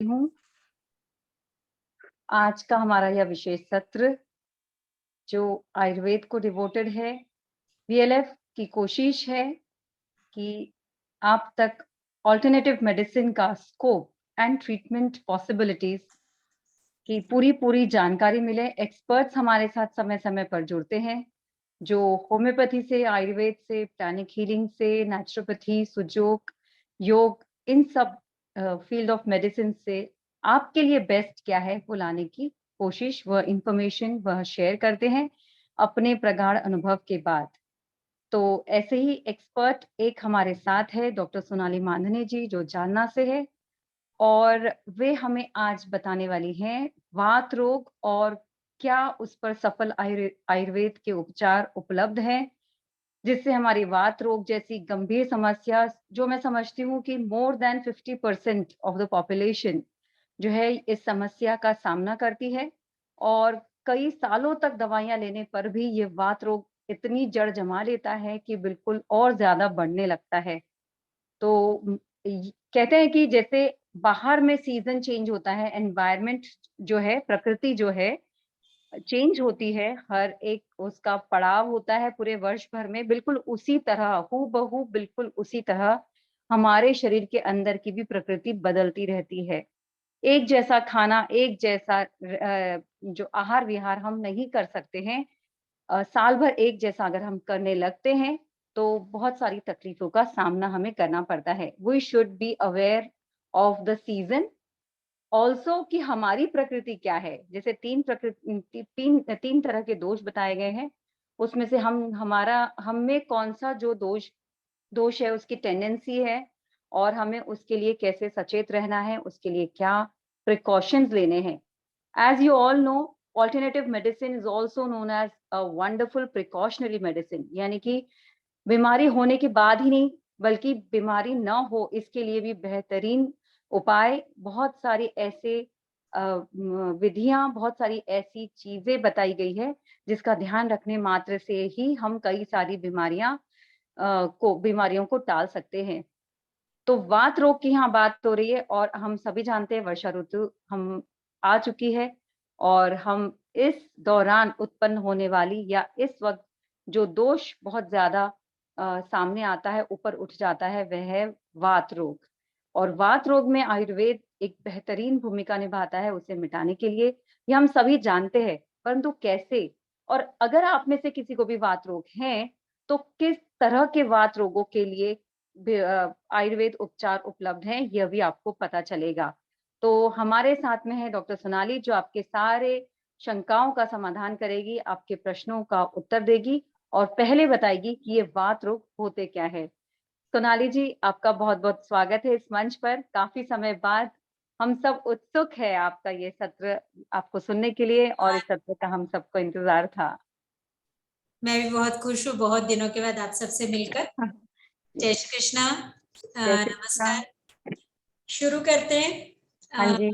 हूँ। आज का हमारा यह विशेष सत्र जो आयुर्वेद को डिवोटेड है, वीएलएफ की कोशिश है कि आप तक अल्टरनेटिव मेडिसिन का स्कोप एंड ट्रीटमेंट पॉसिबिलिटीज की पूरी जानकारी मिले। एक्सपर्ट्स हमारे साथ समय-समय पर जुड़ते हैं, जो होम्योपैथी से, आयुर्वेद से, प्राणिक हीलिंग से, नेचुरोपैथी, सुजोग, योग इन सब फील्ड ऑफ मेडिसिन से आपके लिए बेस्ट क्या है वो लाने की कोशिश, वह इन्फॉर्मेशन वह शेयर करते हैं अपने प्रगाढ़ अनुभव के बाद। तो ऐसे ही एक्सपर्ट एक हमारे साथ है डॉक्टर सोनाली मांधाने जी जो जालना से है और वे हमें आज बताने वाली हैं वात रोग और क्या उस पर सफल आयुर्वेद के उपचार उपलब्ध हैं, जिससे हमारी वात रोग जैसी गंभीर समस्या जो मैं समझती हूँ कि more than 50% of the population जो है इस समस्या का सामना करती है और कई सालों तक दवाइयाँ लेने पर भी ये वात रोग इतनी जड़ जमा लेता है कि बिल्कुल और ज़्यादा बढ़ने लगता है। तो कहते हैं कि जैसे बाहर में सीज़न चेंज होता है, एनवायरनमेंट जो है, प्रकृति जो है चेंज होती है, हर एक उसका पड़ाव होता है पूरे वर्ष भर में, बिल्कुल उसी तरह हूबहू बिल्कुल उसी तरह हमारे शरीर के अंदर की भी प्रकृति बदलती रहती है। एक जैसा खाना, एक जैसा जो आहार-विहार हम नहीं कर सकते हैं। साल भर एक जैसा अगर हम करने लगते हैं, तो बहुत सारी तकलीफ़ों का सामना हमें करना पड़ता है। We should be aware of the season also कि हमारी प्रकृति क्या है। जैसे 3 तरह के दोष बताए गए हैं, उसमें से हम में कौन-सा जो दोष दोष है, उसकी टेंडेंसी है और हमें उसके लिए कैसे सचेत रहना है, उसके लिए क्या प्रिकॉशंस लेने हैं। As you all know, alternative medicine is also known as a wonderful precautionary medicine यानी कि बीमारी होने के बाद ही नहीं, बल्कि बीमारी ना हो इसके लिए भी बेहतरीन उपाय बहुत सारी ऐसे विधियाँ, बहुत सारी ऐसी चीज़ें बताई गई है, जिसका ध्यान रखने मात्र से ही हम कई सारी बीमारियों को टाल सकते हैं। तो वात रोग की यहाँ बात हो रही है और हम सभी जानते हैं वर्षा ऋतु हम आ चुकी है और हम इस दौरान उत्पन्न होने वाली या इस वक़्त जो दोष बहुत ज़्यादा सामने आता है, ऊपर उठ जाता है, वह है वात रोग। और वात रोग में आयुर्वेद एक बेहतरीन भूमिका निभाता है उसे मिटाने के लिए, ये हम सभी जानते हैं, परंतु कैसे? और अगर आप में से किसी को भी वात रोग हैं, तो किस तरह के वात रोगों के लिए आयुर्वेद उपचार उपलब्ध हैं, यह भी आपको पता चलेगा। तो हमारे साथ में है डॉक्टर सोनाली जो आपके सारे शंकाओं का समाधान करेगी, आपके प्रश्नों का उत्तर देगी और पहले बताएगी कि ये वात रोग होते क्या हैं। सोनाली जी, आपका बहुत-बहुत स्वागत है इस मंच पर। काफ़ी समय बाद हम सब उत्सुक हैं आपका ये सत्र आपको सुनने के लिए और इस सत्र का हम सबको इंतज़ार था। मैं भी बहुत खुश हूँ बहुत दिनों के बाद आप सबसे मिलकर। जय श्री कृष्णा। जय श्री कृष्णा। नमस्कार। शुरू करते हैं। हाँ जी।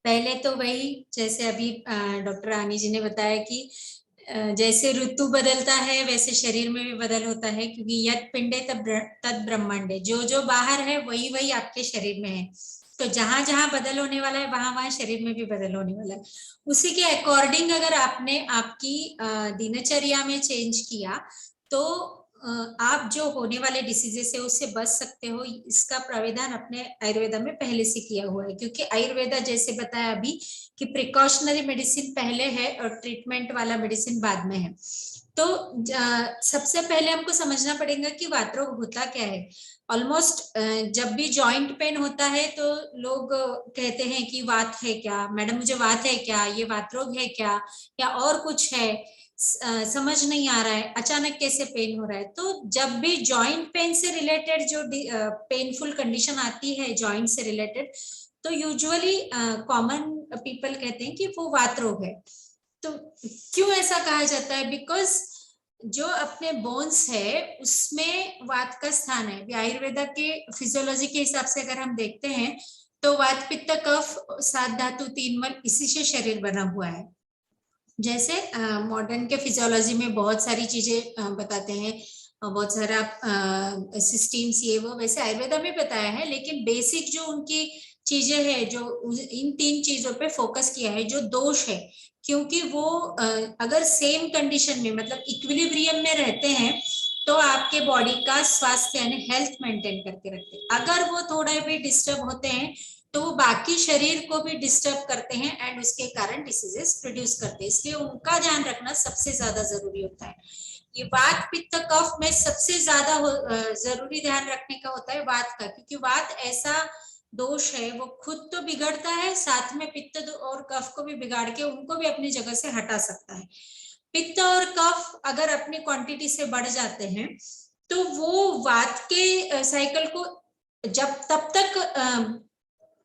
पहले तो वही जैसे अभी डॉक्टर रानी जी ने बताया कि जैसे ऋतु बदलता है वैसे शरीर में भी बदल होता है, क्योंकि यत् पिंडे तद ब्रह्मांडे, जो जो बाहर है वही वही आपके शरीर में है। तो जहां जहां बदल होने वाला है वहां वहां शरीर में भी बदल होने वाला है। उसी के अकॉर्डिंग अगर आपने आपकी दिनचर्या में चेंज किया तो आप जो होने वाले डिसीजेस है उससे बच सकते हो। इसका प्राविधान अपने आयुर्वेदा में पहले से किया हुआ है, क्योंकि आयुर्वेदा जैसे बताया अभी कि प्रिकॉशनरी मेडिसिन पहले है और ट्रीटमेंट वाला मेडिसिन बाद में है। तो सबसे पहले हमको समझना पड़ेगा कि वात रोग होता क्या है। ऑलमोस्ट जब भी जॉइंट पेन होता है तो लोग कहते हैं कि वात है क्या, मैडम मुझे वात है क्या, ये वात रोग है क्या, या और कुछ है, समझ नहीं आ रहा है, अचानक कैसे पेन हो रहा है। तो जब भी जॉइंट पेन से रिलेटेड जो पेनफुल कंडीशन आती है जॉइंट से रिलेटेड, तो यूजुअली कॉमन पीपल कहते हैं कि वो वात रोग है। तो क्यों ऐसा कहा जाता है? बिकॉज जो अपने बोन्स है उसमें वात का स्थान है। आयुर्वेदा के फिजियोलॉजी के हिसाब से अगर हम देखते हैं तो वात पित्त कफ 7 धातु 3 मल इसी से शरीर बना हुआ है। जैसे मॉडर्न के फिजियोलॉजी में बहुत सारी चीजें बताते हैं, बहुत सारा सिस्टम्स ये वो, वैसे आयुर्वेदा में बताया है, लेकिन बेसिक जो उनकी चीजें हैं जो इन 3 चीजों पे फोकस किया है जो दोष है, क्योंकि वो अगर सेम कंडीशन में मतलब इक्विलिब्रियम में रहते हैं तो आपके बॉडी का स्वास्थ्य यानी हेल्थ मेंटेन करके रखते हैं। अगर वो थोड़ा भी डिस्टर्ब होते हैं तो वो बाकी शरीर को भी डिस्टर्ब करते हैं एंड उसके कारण डिसीजेस प्रोड्यूस करते हैं, इसलिए उनका ध्यान रखना सबसे ज्यादा जरूरी होता है। ये वात पित्त कफ में सबसे ज्यादा जरूरी ध्यान रखने का होता है वात का, क्योंकि वात ऐसा दोष है वो खुद तो बिगड़ता है, साथ में पित्त और कफ को भी बिगाड़ के उनको भी अपनी जगह से हटा सकता है। पित्त और कफ अगर अपनी क्वांटिटी से बढ़ जाते हैं तो वो वात के साइकिल को जब तब तक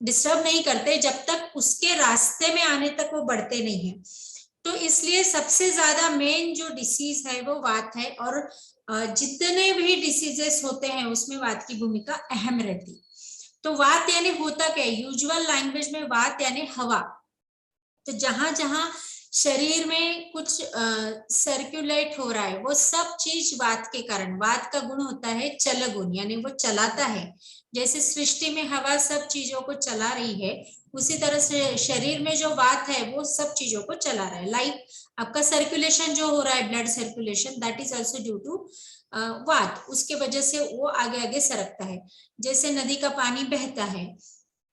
डिस्टर्ब नहीं करते जब तक उसके रास्ते में आने तक वो बढ़ते नहीं है। तो इसलिए सबसे ज्यादा मेन जो डिसीज है वो वात है, और जितने भी डिसीजेस होते हैं उसमें वात की भूमिका अहम रहती। तो वात यानी होता क्या है, यूजुअल लैंग्वेज में वात यानी हवा। तो जहां जहां शरीर में कुछ सर्कुलेट हो रहा है वो सब चीज वात के कारण। वात का गुण होता है चल गुण, यानी वो चलाता है। जैसे सृष्टि में हवा सब चीजों को चला रही है, उसी तरह से शरीर में जो वात है वो सब चीजों को चला रहा है। लाइक आपका सर्कुलेशन जो हो रहा है, blood circulation, that is also due to vata, उसके वजह से वो आगे आगे सरकता है। जैसे नदी का पानी बहता है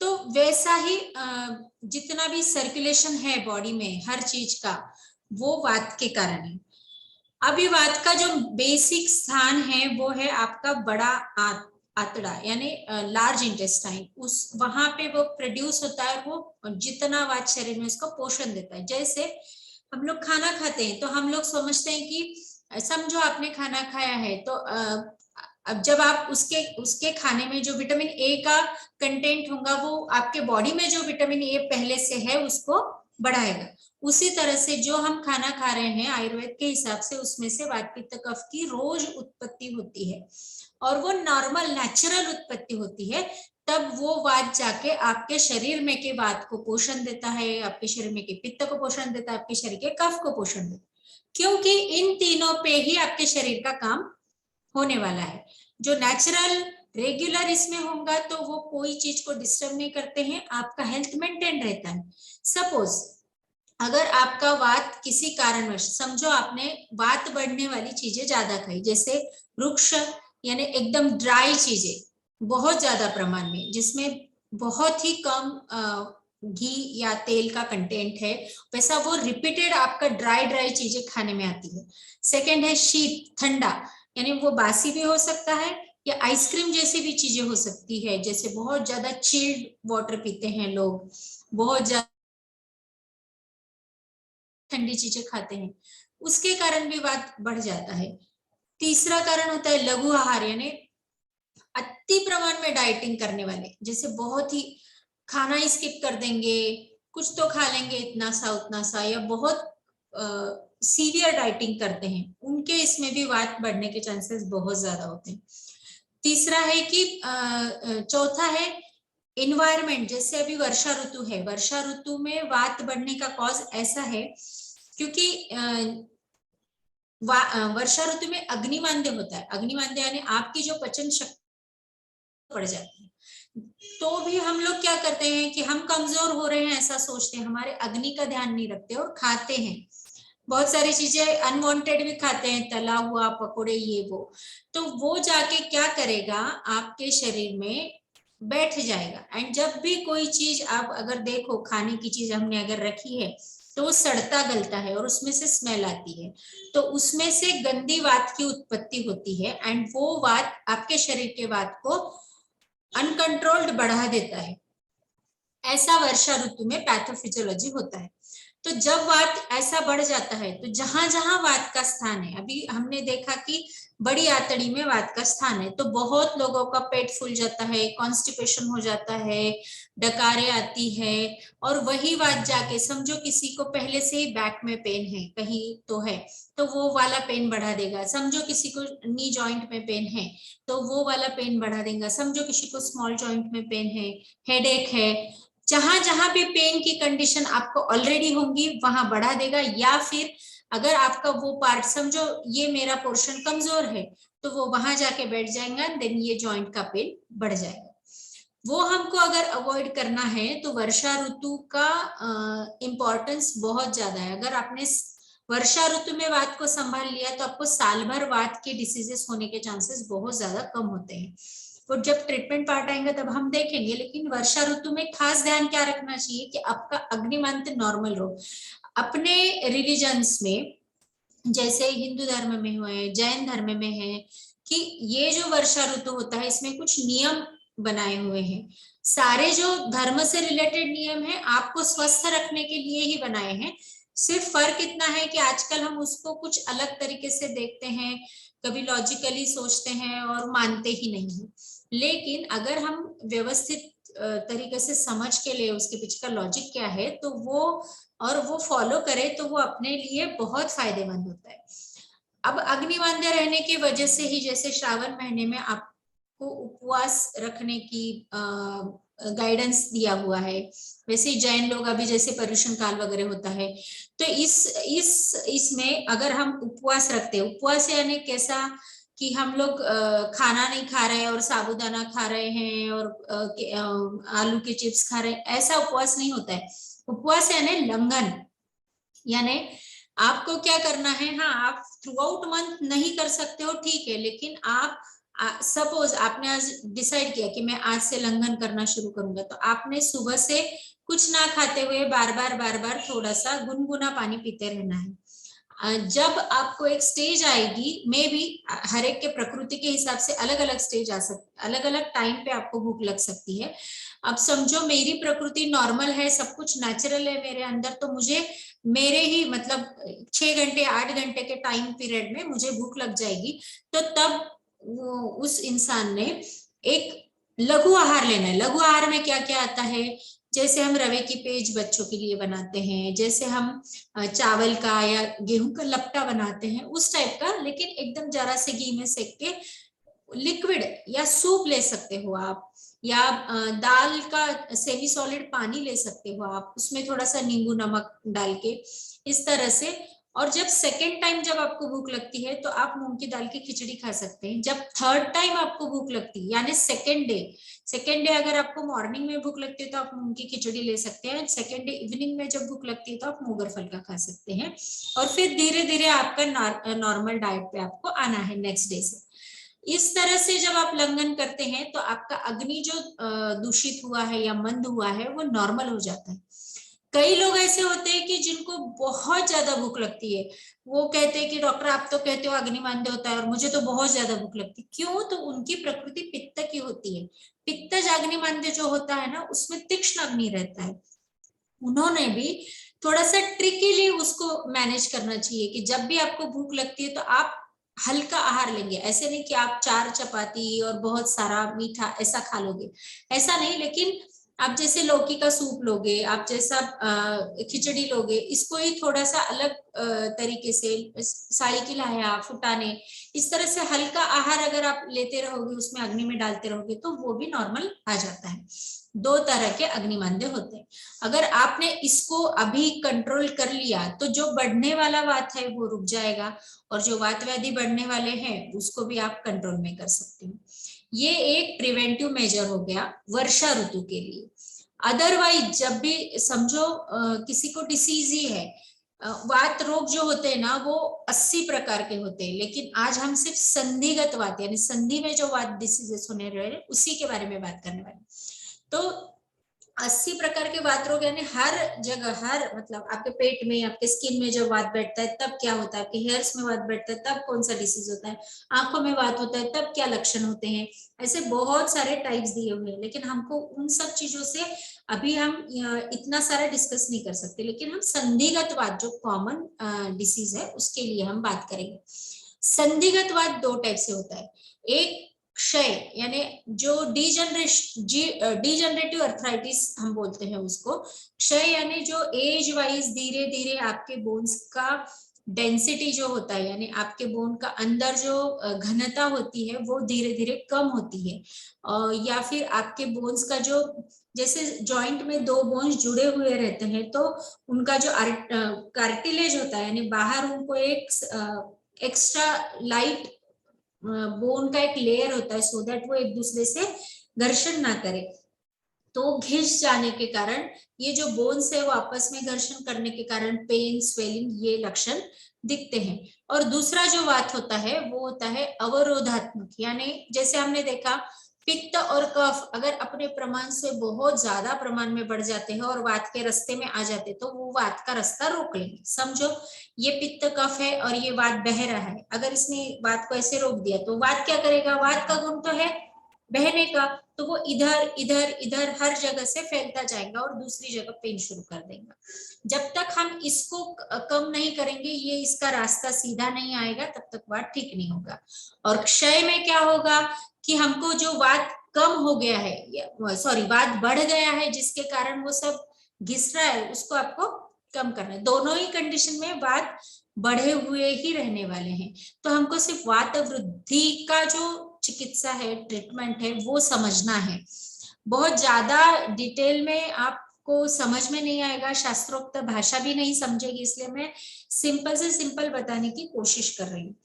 तो वैसा ही जितना भी सर्कुलेशन है बॉडी में हर चीज का, वो वात के कारण है। अभी वात का जो बेसिक स्थान है वो है आपका बड़ा आंतड़ा यानी लार्ज इंटेस्टाइन, उस वहां पे वो प्रोड्यूस होता है, वो जितना वात शरीर में उसको पोषण देता है। जैसे हम लोग खाना खाते हैं तो हम लोग समझते हैं कि समझो आपने खाना खाया है तो अब जब आप उसके खाने में जो विटामिन ए का कंटेंट होगा वो आपके बॉडी में जो विटामिन ए पहले से है उसको बढ़ाएगा। उसी तरह से जो हम खाना खा रहे हैं आयुर्वेद के हिसाब से उसमें से वात पित्त कफ की रोज उत्पत्ति होती है, और वो नॉर्मल नेचुरल उत्पत्ति होती है। तब वो वात जाके आपके शरीर में के वात को पोषण देता है, आपके शरीर में के पित्त को पोषण देता है, आपके शरीर के कफ को पोषण देता है, क्योंकि इन तीनों पे ही आपके शरीर का काम होने वाला है। जो नेचुरल रेगुलर इसमें होगा तो वो कोई चीज को डिस्टर्ब नहीं करते हैं, आपका हेल्थ मेंटेन रहता है। सपोज अगर आपका वात किसी कारणवश, समझो आपने वात बढ़ने वाली चीजें ज्यादा खाई, जैसे वृक्ष यानी एकदम ड्राई चीजें बहुत ज्यादा प्रमाण में, जिसमें बहुत ही कम घी या तेल का कंटेंट है, वैसा वो रिपीटेड आपका ड्राई चीजें खाने में आती है। सेकेंड है शीत, ठंडा, यानी वो बासी भी हो सकता है या आइसक्रीम जैसी भी चीजें हो सकती है। जैसे बहुत ज्यादा चिल्ड वाटर पीते हैं लोग, बहुत ज्यादा ठंडी चीजें खाते हैं, उसके कारण भी वात बढ़ जाता है। तीसरा कारण होता है लघु आहार, यानी अति प्रमाण में डाइटिंग करने वाले, जैसे बहुत ही खाना ही स्किप कर देंगे, कुछ तो खा लेंगे इतना सा उतना सा, या बहुत सीवियर डाइटिंग करते हैं, उनके इसमें भी वात बढ़ने के चांसेस बहुत ज्यादा होते हैं। तीसरा है कि चौथा है इन्वायरमेंट, जैसे अभी वर्षा ऋतु है, वर्षा ऋतु में वात बढ़ने का कॉज ऐसा है क्योंकि वर्षा ऋतु में अग्निमांद्य होता है। अग्निमांद्य यानी आपकी जो पचन शक्ति पड़ जाती है, तो भी हम लोग क्या करते हैं कि हम कमजोर हो रहे हैं ऐसा सोचते हैं, हमारे अग्नि का ध्यान नहीं रखते और खाते हैं बहुत सारी चीजें, अनवांटेड भी खाते हैं, तला हुआ, पकोड़े, ये वो। तो वो जाके क्या करेगा, आपके शरीर में बैठ जाएगा। एंड जब भी कोई चीज आप अगर देखो, खाने की चीज हमने अगर रखी है तो वो सड़ता गलता है और उसमें से स्मेल आती है, तो उसमें से गंदी वात की उत्पत्ति होती है, एंड वो वात आपके शरीर के वात को अनकंट्रोल्ड बढ़ा देता है। ऐसा वर्षा ऋतु में पैथोफिजियोलॉजी होता है। तो जब वात ऐसा बढ़ जाता है तो जहां जहां वात का स्थान है, अभी हमने देखा कि बड़ी आंतड़ी में वात का स्थान है, तो बहुत लोगों का पेट फूल जाता है, कॉन्स्टिपेशन हो जाता है, डकारें आती है, और वही वात जाके, समझो किसी को पहले से ही बैक में पेन है कहीं तो है, तो वो वाला पेन बढ़ा देगा। समझो किसी को नी जॉइंट में पेन है तो वो वाला पेन बढ़ा देगा। समझो किसी को स्मॉल जॉइंट में पेन है, हेडेक है, जहां जहां भी पेन की कंडीशन आपको ऑलरेडी होंगी वहां बढ़ा देगा। या फिर अगर आपका वो पार्ट, समझो ये मेरा पोर्शन कमजोर है, तो वो वहां जाके बैठ जाएगा, देन ये जॉइंट का पेन बढ़ जाएगा। वो हमको अगर अवॉइड करना है तो वर्षा ऋतु का इम्पोर्टेंस बहुत ज्यादा है। अगर आपने वर्षा ऋतु में वात को संभाल लिया तो आपको साल भर वात के डिसीजेस होने के चांसेस बहुत ज्यादा कम होते हैं। और जब ट्रीटमेंट पार्ट आएंगे तब हम देखेंगे, लेकिन वर्षा ऋतु में खास ध्यान क्या रखना चाहिए कि आपका अग्निमांद्य नॉर्मल हो। अपने रिलीजन्स में जैसे हिंदू धर्म में है, जैन धर्म में है, कि ये जो वर्षा ऋतु होता है इसमें कुछ नियम बनाए हुए हैं। सारे जो धर्म से रिलेटेड नियम है आपको स्वस्थ रखने के लिए ही बनाए हैं। सिर्फ फर्क इतना है कि आजकल हम उसको कुछ अलग तरीके से देखते हैं, कभी लॉजिकली सोचते हैं और मानते ही नहीं है। लेकिन अगर हम व्यवस्थित तरीके से समझ के लिए उसके पीछे का लॉजिक क्या है तो वो फॉलो करे तो वो अपने लिए बहुत फायदेमंद होता है। अब अग्निमांद्य रहने की वजह से ही जैसे श्रावण महीने में आपको उपवास रखने की गाइडेंस दिया हुआ है, वैसे ही जैन लोग अभी जैसे पर्युषण काल वगैरह होता है तो इसमें अगर हम उपवास रखते हैं, उपवास यानी कैसा कि हम लोग खाना नहीं खा रहे हैं और साबूदाना खा रहे हैं और आलू के चिप्स खा रहे हैं, ऐसा उपवास नहीं होता है। उपवास यानी लंघन, यानी आपको क्या करना है, हाँ आप थ्रू आउट मंथ नहीं कर सकते हो ठीक है, लेकिन आप सपोज आपने आज डिसाइड किया कि मैं आज से लंघन करना शुरू करूंगा, तो आपने सुबह से कुछ ना खाते हुए बार बार थोड़ा सा गुनगुना पानी पीते रहना है। जब आपको एक स्टेज आएगी, मे भी हर एक के प्रकृति के हिसाब से अलग अलग स्टेज आ सकती, अलग अलग टाइम पे आपको भूख लग सकती है। अब समझो मेरी प्रकृति नॉर्मल है, सब कुछ नेचुरल है मेरे अंदर, तो मुझे मेरे ही मतलब 6 घंटे 8 घंटे के टाइम पीरियड में मुझे भूख लग जाएगी। तो तब उस इंसान ने एक लघु आहार लेना है। लघु आहार में क्या क्या आता है, जैसे हम रवे की पेज बच्चों के लिए बनाते हैं, जैसे हम चावल का या गेहूं का लपटा बनाते हैं उस टाइप का, लेकिन एकदम जरा से घी में सेक के लिक्विड या सूप ले सकते हो आप, या दाल का सेमी सॉलिड पानी ले सकते हो आप, उसमें थोड़ा सा नींबू नमक डाल के इस तरह से। और जब सेकेंड टाइम जब आपको भूख लगती है तो आप मूंग की दाल की खिचड़ी खा सकते हैं। जब थर्ड टाइम आपको भूख लगती है यानी सेकेंड डे अगर आपको मॉर्निंग में भूख लगती है तो आप मूंग की खिचड़ी ले सकते हैं। सेकेंड डे इवनिंग में जब भूख लगती है तो आप मूंगर फल का खा सकते हैं। और फिर धीरे धीरे आपका नॉर्मल डाइट पे आपको आना है नेक्स्ट डे से। इस तरह से जब आप लंघन करते हैं तो आपका अग्नि जो दूषित हुआ है या मंद हुआ है वो नॉर्मल हो जाता है। कई लोग ऐसे होते हैं कि जिनको बहुत ज्यादा भूख लगती है, वो कहते हैं कि डॉक्टर आप तो कहते हो अग्निमांद्य होता है और मुझे तो बहुत ज्यादा भूख लगती है। क्यों? तो उनकी प्रकृति पित्त की होती है। पित्तज अग्निमांद्य जो होता है ना उसमें तीक्ष्ण अग्नि रहता है। उन्होंने भी थोड़ा सा ट्रिकीली उसको मैनेज करना चाहिए कि जब भी आपको भूख लगती है तो आप हल्का आहार लेंगे। ऐसे नहीं कि आप 4 चपाती और बहुत सारा मीठा ऐसा खा लोगे, ऐसा नहीं, लेकिन आप जैसे लौकी का सूप लोगे, आप जैसा खिचड़ी लोगे, इसको ही थोड़ा सा अलग तरीके से साड़ी की लाया फुटाने, इस तरह से हल्का आहार अगर आप लेते रहोगे, उसमें अग्नि में डालते रहोगे तो वो भी नॉर्मल आ जाता है। 2 तरह के अग्निमांद्य होते हैं। अगर आपने इसको अभी कंट्रोल कर लिया तो जो बढ़ने वाला वात है वो रुक जाएगा, और जो वात व्याधि बढ़ने वाले हैं उसको भी आप कंट्रोल में कर सकते हो। ये एक प्रिवेंटिव मेजर हो गया वर्षा ऋतु के लिए। अदरवाइज जब भी समझो किसी को डिसीज ही है, वात रोग जो होते हैं ना वो 80 प्रकार के होते हैं, लेकिन आज हम सिर्फ संधिगत वात यानी संधि में जो वात डिसीजेस होने रहे उसी के बारे में बात करने वाले। तो 80 प्रकार के वात रोग यानी हर जगह, हर मतलब आपके पेट में, आपके स्किन में जब वात बैठता है तब क्या होता है, आपके हेयर्स में वात बैठता है तब कौन सा डिसीज होता है, आंखों में वात होता है तब क्या लक्षण होते हैं, ऐसे बहुत सारे टाइप्स दिए हुए हैं। लेकिन हमको उन सब चीजों से अभी हम इतना सारा डिस्कस नहीं कर सकते, लेकिन हम संधिगत वात जो कॉमन डिसीज है उसके लिए हम बात करेंगे। संधिगत वात 2 टाइप से होता है। एक क्षय यानी जो डिजनरेटिव अर्थराइटिस हम बोलते हैं उसको। क्षय यानी जो एज वाइज धीरे धीरे आपके बोन्स का डेंसिटी जो होता है, यानी आपके बोन का अंदर जो घनता होती है वो धीरे धीरे कम होती है, या फिर आपके बोन्स का जो, जैसे जॉइंट में 2 बोन्स जुड़े हुए रहते हैं तो उनका जो कार्टिलेज होता है यानी बाहर उनको एक एक्स्ट्रा लाइट बोन का एक लेयर होता है सो दैट वो एक दूसरे से घर्षण ना करे, तो घिस जाने के कारण ये जो बोन्स है वो आपस में घर्षण करने के कारण पेन, स्वेलिंग, ये लक्षण दिखते हैं। और दूसरा जो वात होता है वो होता है अवरोधात्मक, यानी जैसे हमने देखा पित्त और कफ अगर अपने प्रमाण से बहुत ज्यादा प्रमाण में बढ़ जाते हैं और वात के रास्ते में आ जाते तो वो वात का रास्ता रोक लेंगे। समझो ये पित्त कफ है और ये वात बह रहा है, अगर इसने वात को ऐसे रोक दिया तो वात क्या करेगा, वात का गुण तो है बहने का, तो वो इधर इधर इधर हर जगह से फैलता जाएगा और दूसरी जगह पेन शुरू कर देगा। जब तक हम इसको कम नहीं करेंगे, ये इसका रास्ता सीधा नहीं आएगा, तब तक वात ठीक नहीं होगा। और क्षय में क्या होगा कि हमको जो वात कम हो गया है, सॉरी वात बढ़ गया है जिसके कारण वो सब घिस रहा है, उसको आपको कम करना है। दोनों ही कंडीशन में वात बढ़े हुए ही रहने वाले हैं। तो हमको सिर्फ वात वृद्धि का जो चिकित्सा है, ट्रीटमेंट है, वो समझना है। बहुत ज्यादा डिटेल में आपको समझ में नहीं आएगा, शास्त्रोक्त भाषा भी नहीं समझेगी, इसलिए मैं सिंपल से सिंपल बताने की कोशिश कर रही हूँ।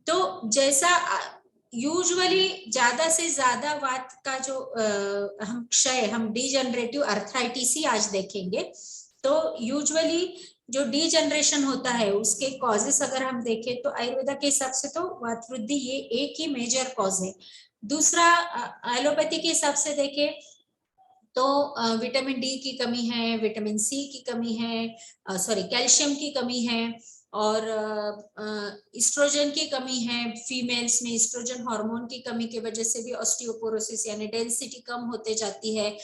तो जैसा यूजुअली ज्यादा से ज्यादा वात का जो हम क्षय, हम डीजनरेटिव अर्थराइटिस ही आज देखेंगे। तो यूजुअली जो डीजनरेशन होता है उसके कॉजेस अगर हम देखें तो आयुर्वेदा के हिसाब से तो वात वृद्धि ये एक ही मेजर कॉज है। दूसरा एलोपैथी के हिसाब से देखें तो विटामिन डी की कमी है, विटामिन सी की कमी है, सॉरी कैल्शियम की कमी है, और इस्ट्रोजन की कमी है। फीमेल्स में इस्ट्रोजन हार्मोन की कमी की वजह से भी ऑस्टियोपोरोसिस यानी डेंसिटी कम होते जाती है।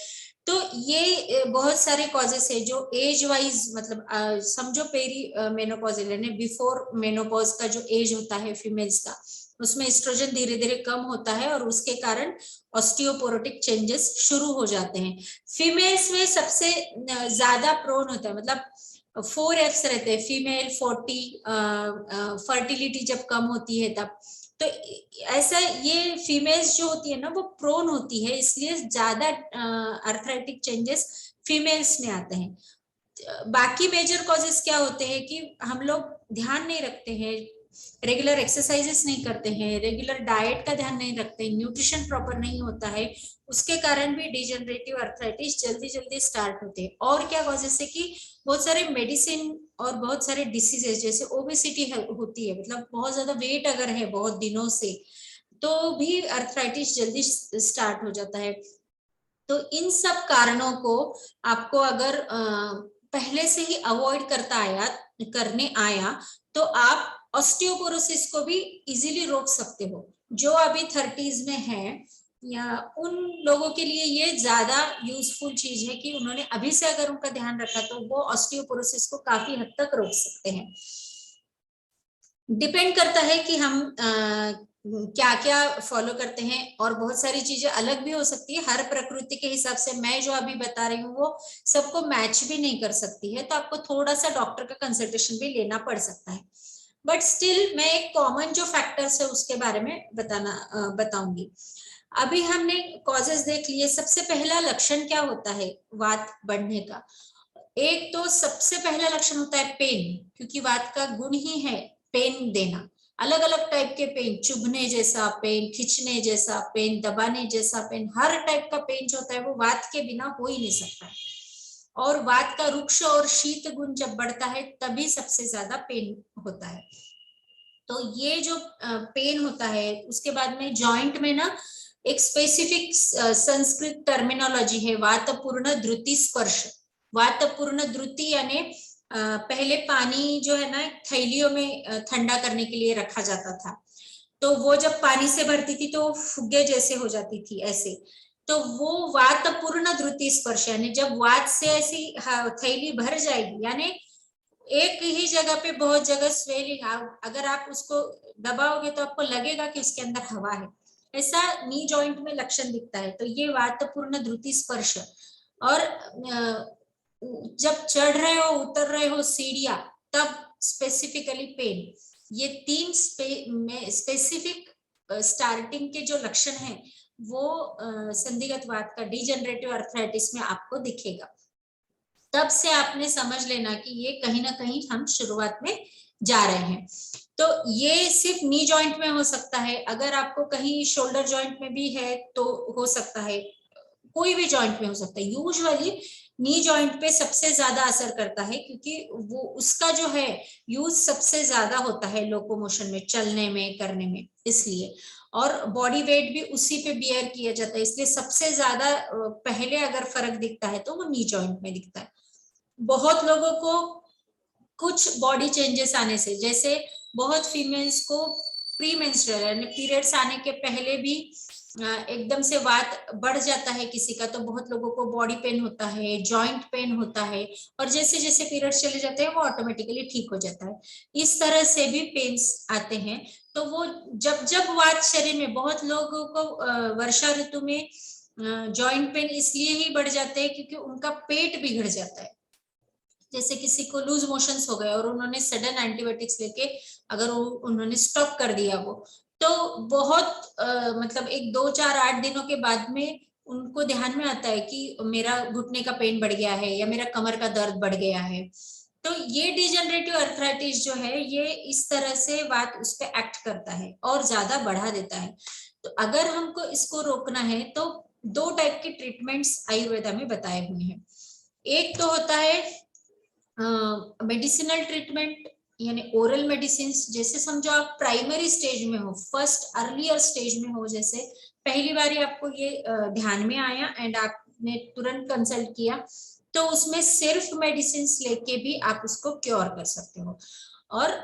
तो ये बहुत सारे कॉजेस है जो एज वाइज, मतलब समझो पेरी मेनोपॉजल यानी बिफोर मेनोपॉज का जो एज होता है फीमेल्स का, उसमें एस्ट्रोजन धीरे धीरे कम होता है और उसके कारण ऑस्टियोपोरोटिक चेंजेस शुरू हो जाते हैं। फीमेल्स में सबसे ज्यादा प्रोन होता है, मतलब 4 Fs रहते हैं, फीमेल 40, फर्टिलिटी जब कम होती है तब। तो ऐसा ये फीमेल्स जो होती है ना वो प्रोन होती है, इसलिए ज्यादा अर्थराइटिक चेंजेस फीमेल्स में आते हैं। बाकी मेजर कॉजेस क्या होते हैं कि हम लोग ध्यान नहीं रखते हैं, रेगुलर एक्सरसाइजेस नहीं करते हैं, रेगुलर डाइट का ध्यान नहीं रखते हैं, न्यूट्रिशन प्रॉपर नहीं होता है, उसके कारण भी डिजेनरेटिव अर्थराइटिस जल्दी जल्दी स्टार्ट होते हैं। और क्या कॉजेस है कि बहुत सारे मेडिसिन और बहुत सारे डिसीजेस जैसे ओबेसिटी होती है, मतलब बहुत ज्यादा वेट अगर है बहुत दिनों से तो भी अर्थराइटिस जल्दी स्टार्ट हो जाता है। तो इन सब कारणों को आपको अगर पहले से ही अवॉइड करने आया तो आप ऑस्टियोपोरोसिस को भी इजीली रोक सकते हो। जो अभी 30s में है या उन लोगों के लिए ये ज्यादा यूजफुल चीज है कि उन्होंने अभी से अगर उनका ध्यान रखा तो वो ऑस्टियोपोरोसिस को काफी हद तक रोक सकते हैं। डिपेंड करता है कि हम क्या क्या फॉलो करते हैं, और बहुत सारी चीजें अलग भी हो सकती है। हर प्रकृति के हिसाब से मैं जो अभी बता रही हूँ वो सबको मैच भी नहीं कर सकती है, तो आपको थोड़ा सा डॉक्टर का कंसल्टेशन भी लेना पड़ सकता है। बट स्टिल मैं एक कॉमन जो फैक्टर्स है उसके बारे में बताऊंगी। अभी हमने कॉजेस देख लिए। सबसे पहला लक्षण क्या होता है वात बढ़ने का? एक तो सबसे पहला लक्षण होता है पेन, क्योंकि वात का गुण ही है पेन देना। अलग अलग टाइप के पेन, चुभने जैसा पेन, खिंचने जैसा पेन, दबाने जैसा पेन, हर टाइप का पेन जो होता है वो वात के बिना हो ही नहीं सकता। और वात का रुक्ष और शीत गुण जब बढ़ता है तभी सबसे ज्यादा पेन होता है। तो ये जो पेन होता है, उसके बाद में जॉइंट में ना एक स्पेसिफिक संस्कृत टर्मिनोलॉजी है, वातपूर्ण द्रुति स्पर्श। वातपूर्ण द्रुति यानी पहले पानी जो है ना थैलियों में ठंडा करने के लिए रखा जाता था, तो वो जब पानी से भरती थी तो फुग्गे जैसे हो जाती थी ऐसे, तो वो वातपूर्ण द्रुति स्पर्श यानी जब वात से ऐसी थैली भर जाएगी, यानी एक ही जगह पे बहुत जगह स्वेलिंग, अगर आप उसको दबाओगे तो आपको लगेगा कि उसके अंदर हवा है, ऐसा नी जॉइंट में लक्षण दिखता है। तो ये वातपूर्ण द्रुति स्पर्श। और जब चढ़ रहे हो उतर रहे हो सीढ़ियां तब स्पेसिफिकली पेन, ये 3 स्पेसिफिक स्टार्टिंग के जो लक्षण हैं वो संधिगत वात का डीजनरेटिव अर्थराइटिस में आपको दिखेगा। तब से आपने समझ लेना कि ये कहीं ना कहीं हम शुरुआत में जा रहे हैं। तो ये सिर्फ नी जॉइंट में हो सकता है, अगर आपको कहीं शोल्डर जॉइंट में भी है तो हो सकता है, कोई भी जॉइंट में हो सकता है। यूजुअली नी जॉइंट पे सबसे ज्यादा असर करता है, क्योंकि वो उसका जो है यूज सबसे ज्यादा होता है लोकोमोशन में, चलने में, करने में, इसलिए। और बॉडी वेट भी उसी पे बियर किया जाता है, इसलिए सबसे ज्यादा पहले अगर फर्क दिखता है तो वो नी जॉइंट में दिखता है। बहुत लोगों को कुछ बॉडी चेंजेस आने से, जैसे बहुत फीमेल्स को प्री मेंस्ट्रुअल यानी पीरियड्स आने के पहले भी एकदम से वात बढ़ जाता है किसी का, तो बहुत लोगों को बॉडी पेन होता है, जॉइंट पेन होता है, और जैसे जैसे पीरियड्स चले जाते हैं वो ऑटोमेटिकली ठीक हो जाता है। इस तरह से भी पेन्स आते हैं। तो वो जब जब वात शरीर में, बहुत लोगों को वर्षा ऋतु में जॉइंट पेन इसलिए ही बढ़ जाते हैं क्योंकि उनका पेट बिगड़ जाता है। जैसे किसी को लूज मोशंस हो गए और उन्होंने सडन एंटीबायोटिक्स लेके अगर उन्होंने स्टॉप कर दिया वो, तो बहुत मतलब 1, 2, 4, 8 दिनों के बाद में उनको ध्यान में आता है कि मेरा घुटने का पेन बढ़ गया है या मेरा कमर का दर्द बढ़ गया है। तो ये डिजेनरेटिव अर्थराइटिस जो है ये इस तरह से बात उस पर एक्ट करता है और ज्यादा बढ़ा देता है। तो अगर हमको इसको रोकना है तो 2 टाइप के ट्रीटमेंट्स आयुर्वेदा में बताए हुए हैं। एक तो होता है मेडिसिनल ट्रीटमेंट, यानी ओरल मेडिसिन। जैसे समझो आप प्राइमरी स्टेज में हो, फर्स्ट अर्लियर स्टेज में हो, जैसे पहली बार आपको ये ध्यान में आया एंड आपने तुरंत कंसल्ट किया, तो उसमें सिर्फ मेडिसिन लेके भी आप उसको क्योर कर सकते हो। और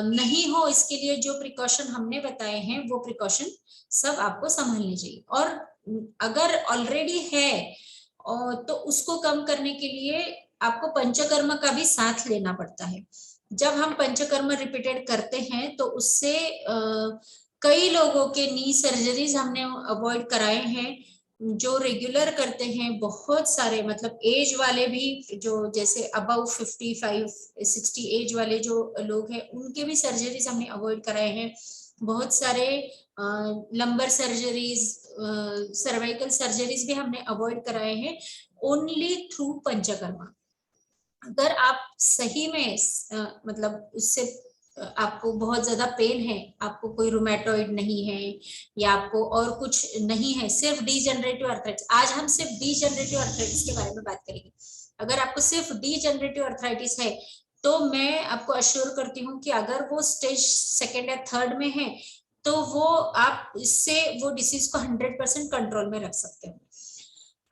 नहीं हो इसके लिए जो प्रिकॉशन हमने बताए हैं वो प्रिकॉशन सब आपको समझने चाहिए। और अगर ऑलरेडी है तो उसको कम करने के लिए आपको पंचकर्म का भी साथ लेना पड़ता है। जब हम पंचकर्म रिपीटेड करते हैं तो उससे कई लोगों के नी सर्जरीज हमने अवॉइड कराए हैं जो रेगुलर करते हैं। बहुत सारे मतलब एज वाले भी, जो जैसे अबाउ 55-60 एज वाले जो लोग हैं उनके भी सर्जरीज हमने अवॉइड कराए हैं। बहुत सारे लंबर सर्जरीज, सर्वाइकल सर्जरीज भी हमने अवॉइड कराए हैं ओनली थ्रू पंचकर्मा। अगर आप सही में मतलब उससे आपको बहुत ज्यादा पेन है, आपको कोई रूमेटॉइड नहीं है या आपको और कुछ नहीं है, सिर्फ डीजनरेटिव अर्थराइटिस, आज हम सिर्फ डीजनरेटिव अर्थराइटिस के बारे में बात करेंगे। अगर आपको सिर्फ डीजनरेटिव अर्थराइटिस है तो मैं आपको अश्योर करती हूँ कि अगर वो स्टेज 2nd या 3rd में है तो वो आप इससे वो डिसीज को 100% कंट्रोल में रख सकते हो।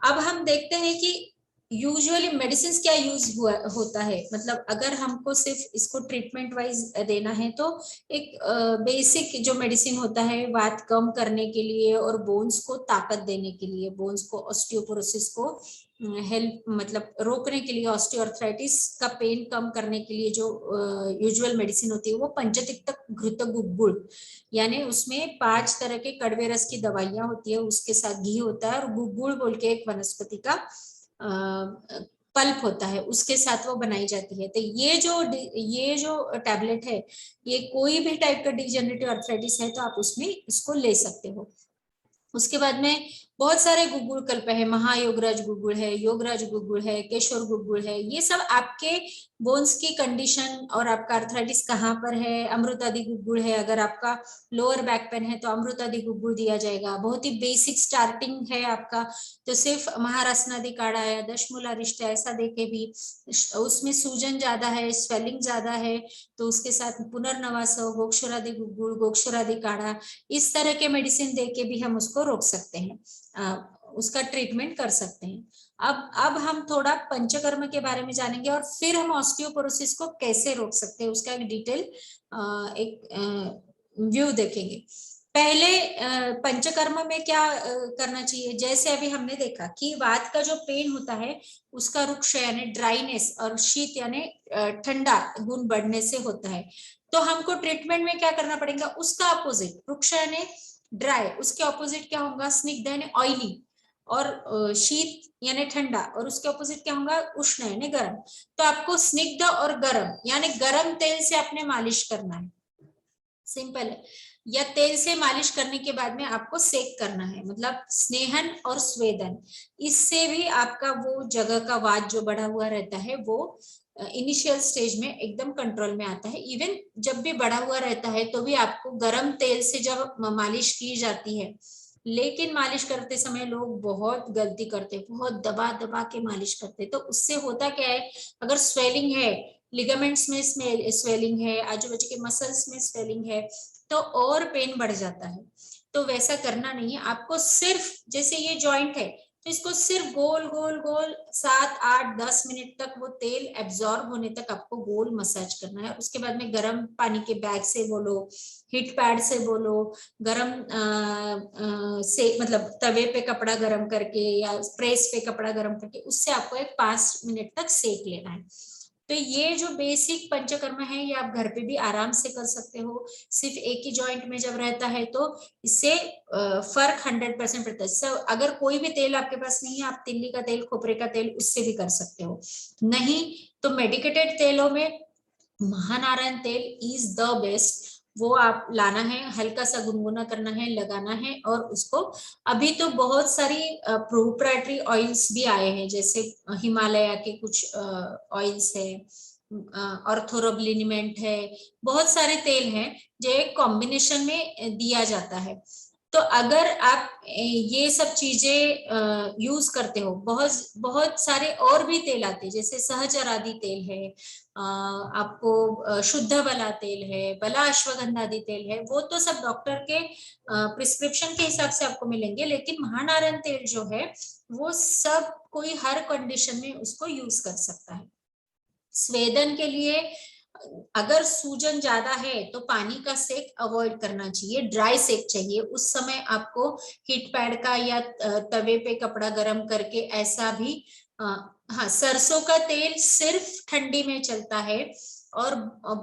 अब हम देखते हैं कि यूजुअली मेडिसिन क्या यूज होता है। मतलब अगर हमको सिर्फ इसको ट्रीटमेंट वाइज देना है तो एक बेसिक जो मेडिसिन होता है वात कम करने के लिए और बोन्स को ताकत देने के लिए, बोन्स को ऑस्टियोपोरोसिस को हेल्प मतलब रोकने के लिए, ऑस्टियोआर्थराइटिस का पेन कम करने के लिए जो यूजुअल मेडिसिन होती है वो पंचतिक्त घृत गुग्गुल, यानी उसमें 5 तरह के कड़वे रस की दवाइयां होती है, उसके साथ घी होता है और गुग्गुल बोल के एक वनस्पति का पल्प होता है, उसके साथ वो बनाई जाती है। तो ये जो टैबलेट है ये कोई भी टाइप का डिजेनरेटिव अर्थराइटिस है तो आप उसमें इसको ले सकते हो। उसके बाद में बहुत सारे गुग्गुल कल्प है, महायोगराज गुग्गुल है, योगराज गुग्गुल है, केशोर गुग्गुल है। ये सब आपके बोन्स की कंडीशन और आपका अर्थराइटिस कहाँ पर है, अमृतादि गुग्गुल है। अगर आपका लोअर बैक पेन है तो अमृतादि गुग्गुल दिया जाएगा। बहुत ही बेसिक स्टार्टिंग है आपका तो सिर्फ महारासनादि काढ़ा या दशमूलारिष्ट ऐसा देके भी, उसमें सूजन ज्यादा है, स्वेलिंग ज्यादा है तो उसके साथ पुनर्नवासव, गोक्षुरादि गुग्गुल, गोक्षुरादि काढ़ा, इस तरह के मेडिसिन देके भी हम उसको रोक सकते हैं, उसका ट्रीटमेंट कर सकते हैं। अब हम थोड़ा पंचकर्म के बारे में जानेंगे और फिर हम ऑस्टियोपोरोसिस को कैसे रोक सकते हैं उसका एक डिटेल एक व्यू देखेंगे। पहले पंचकर्म में क्या करना चाहिए, जैसे अभी हमने देखा कि वात का जो पेन होता है उसका रुक्ष यानी ड्राइनेस और शीत यानी ठंडा गुण बढ़ने से होता है। तो हमको ट्रीटमेंट में क्या करना पड़ेगा, उसका अपोजिट, रुक्ष यानी ड्राई, उसके ऑपोजिट क्या होगा, स्निग्ध यानी ऑयली, और शीत यानी ठंडा, और उसके ऑपोजिट क्या होगा, उष्ण यानी गर्म। तो आपको स्निग्ध और गर्म यानी गर्म तेल से आपने मालिश करना है, सिंपल है। या तेल से मालिश करने के बाद में आपको सेक करना है, मतलब स्नेहन और स्वेदन, इससे भी आपका वो जगह का वात जो बढ़ा हुआ रहता है वो इनिशियल स्टेज में एकदम कंट्रोल में आता है। इवन जब भी बढ़ा हुआ रहता है तो भी आपको गर्म तेल से जब मालिश की जाती है लेकिन मालिश करते समय लोग बहुत गलती करते हैं, बहुत दबा दबा के मालिश करते हैं। तो उससे होता क्या है, अगर स्वेलिंग है, लिगामेंट्स में स्वेलिंग है, आजू बाजू के मसल्स में स्वेलिंग है, तो और पेन बढ़ जाता है। तो वैसा करना नहीं है आपको। सिर्फ जैसे ये जॉइंट है, तो इसको सिर्फ गोल गोल गोल 7, 8, 10 मिनट तक वो तेल एब्जॉर्ब होने तक आपको गोल मसाज करना है। उसके बाद में गर्म पानी के बैग से बोलो, हीट पैड से बोलो, गरम से मतलब तवे पे कपड़ा गरम करके या प्रेस पे कपड़ा गरम करके उससे आपको एक 5 मिनट तक सेक लेना है। तो ये जो बेसिक पंचकर्म है ये आप घर पे भी आराम से कर सकते हो। सिर्फ एक ही जॉइंट में जब रहता है तो इससे फर्क 100% पड़ता है। सो अगर कोई भी तेल आपके पास नहीं है, आप तिल्ली का तेल, खोपरे का तेल, उससे भी कर सकते हो। नहीं तो मेडिकेटेड तेलों में महानारायण तेल इज द बेस्ट। वो आप लाना है, हल्का सा गुनगुना करना है, लगाना है और उसको, अभी तो बहुत सारी प्रोप्राइटरी ऑयल्स भी आए हैं, जैसे हिमालय के कुछ ऑयल्स है, ऑर्थोरोब्लिनिमेंट है, बहुत सारे तेल हैं जो एक कॉम्बिनेशन में दिया जाता है। तो अगर आप ये सब चीजें यूज करते हो, बहुत बहुत सारे और भी तेल आते हैं, जैसे सहचरादि तेल है, आपको शुद्ध बला तेल है, बला अश्वगंधादि तेल है, वो तो सब डॉक्टर के प्रिस्क्रिप्शन के हिसाब से आपको मिलेंगे। लेकिन महानारायण तेल जो है वो सब कोई हर कंडीशन में उसको यूज कर सकता है। स्वेदन के लिए अगर सूजन ज्यादा है तो पानी का सेक अवॉइड करना चाहिए, ड्राई सेक चाहिए। उस समय आपको हीट पैड का या तवे पे कपड़ा गरम करके ऐसा भी हाँ, सरसों का तेल सिर्फ ठंडी में चलता है। और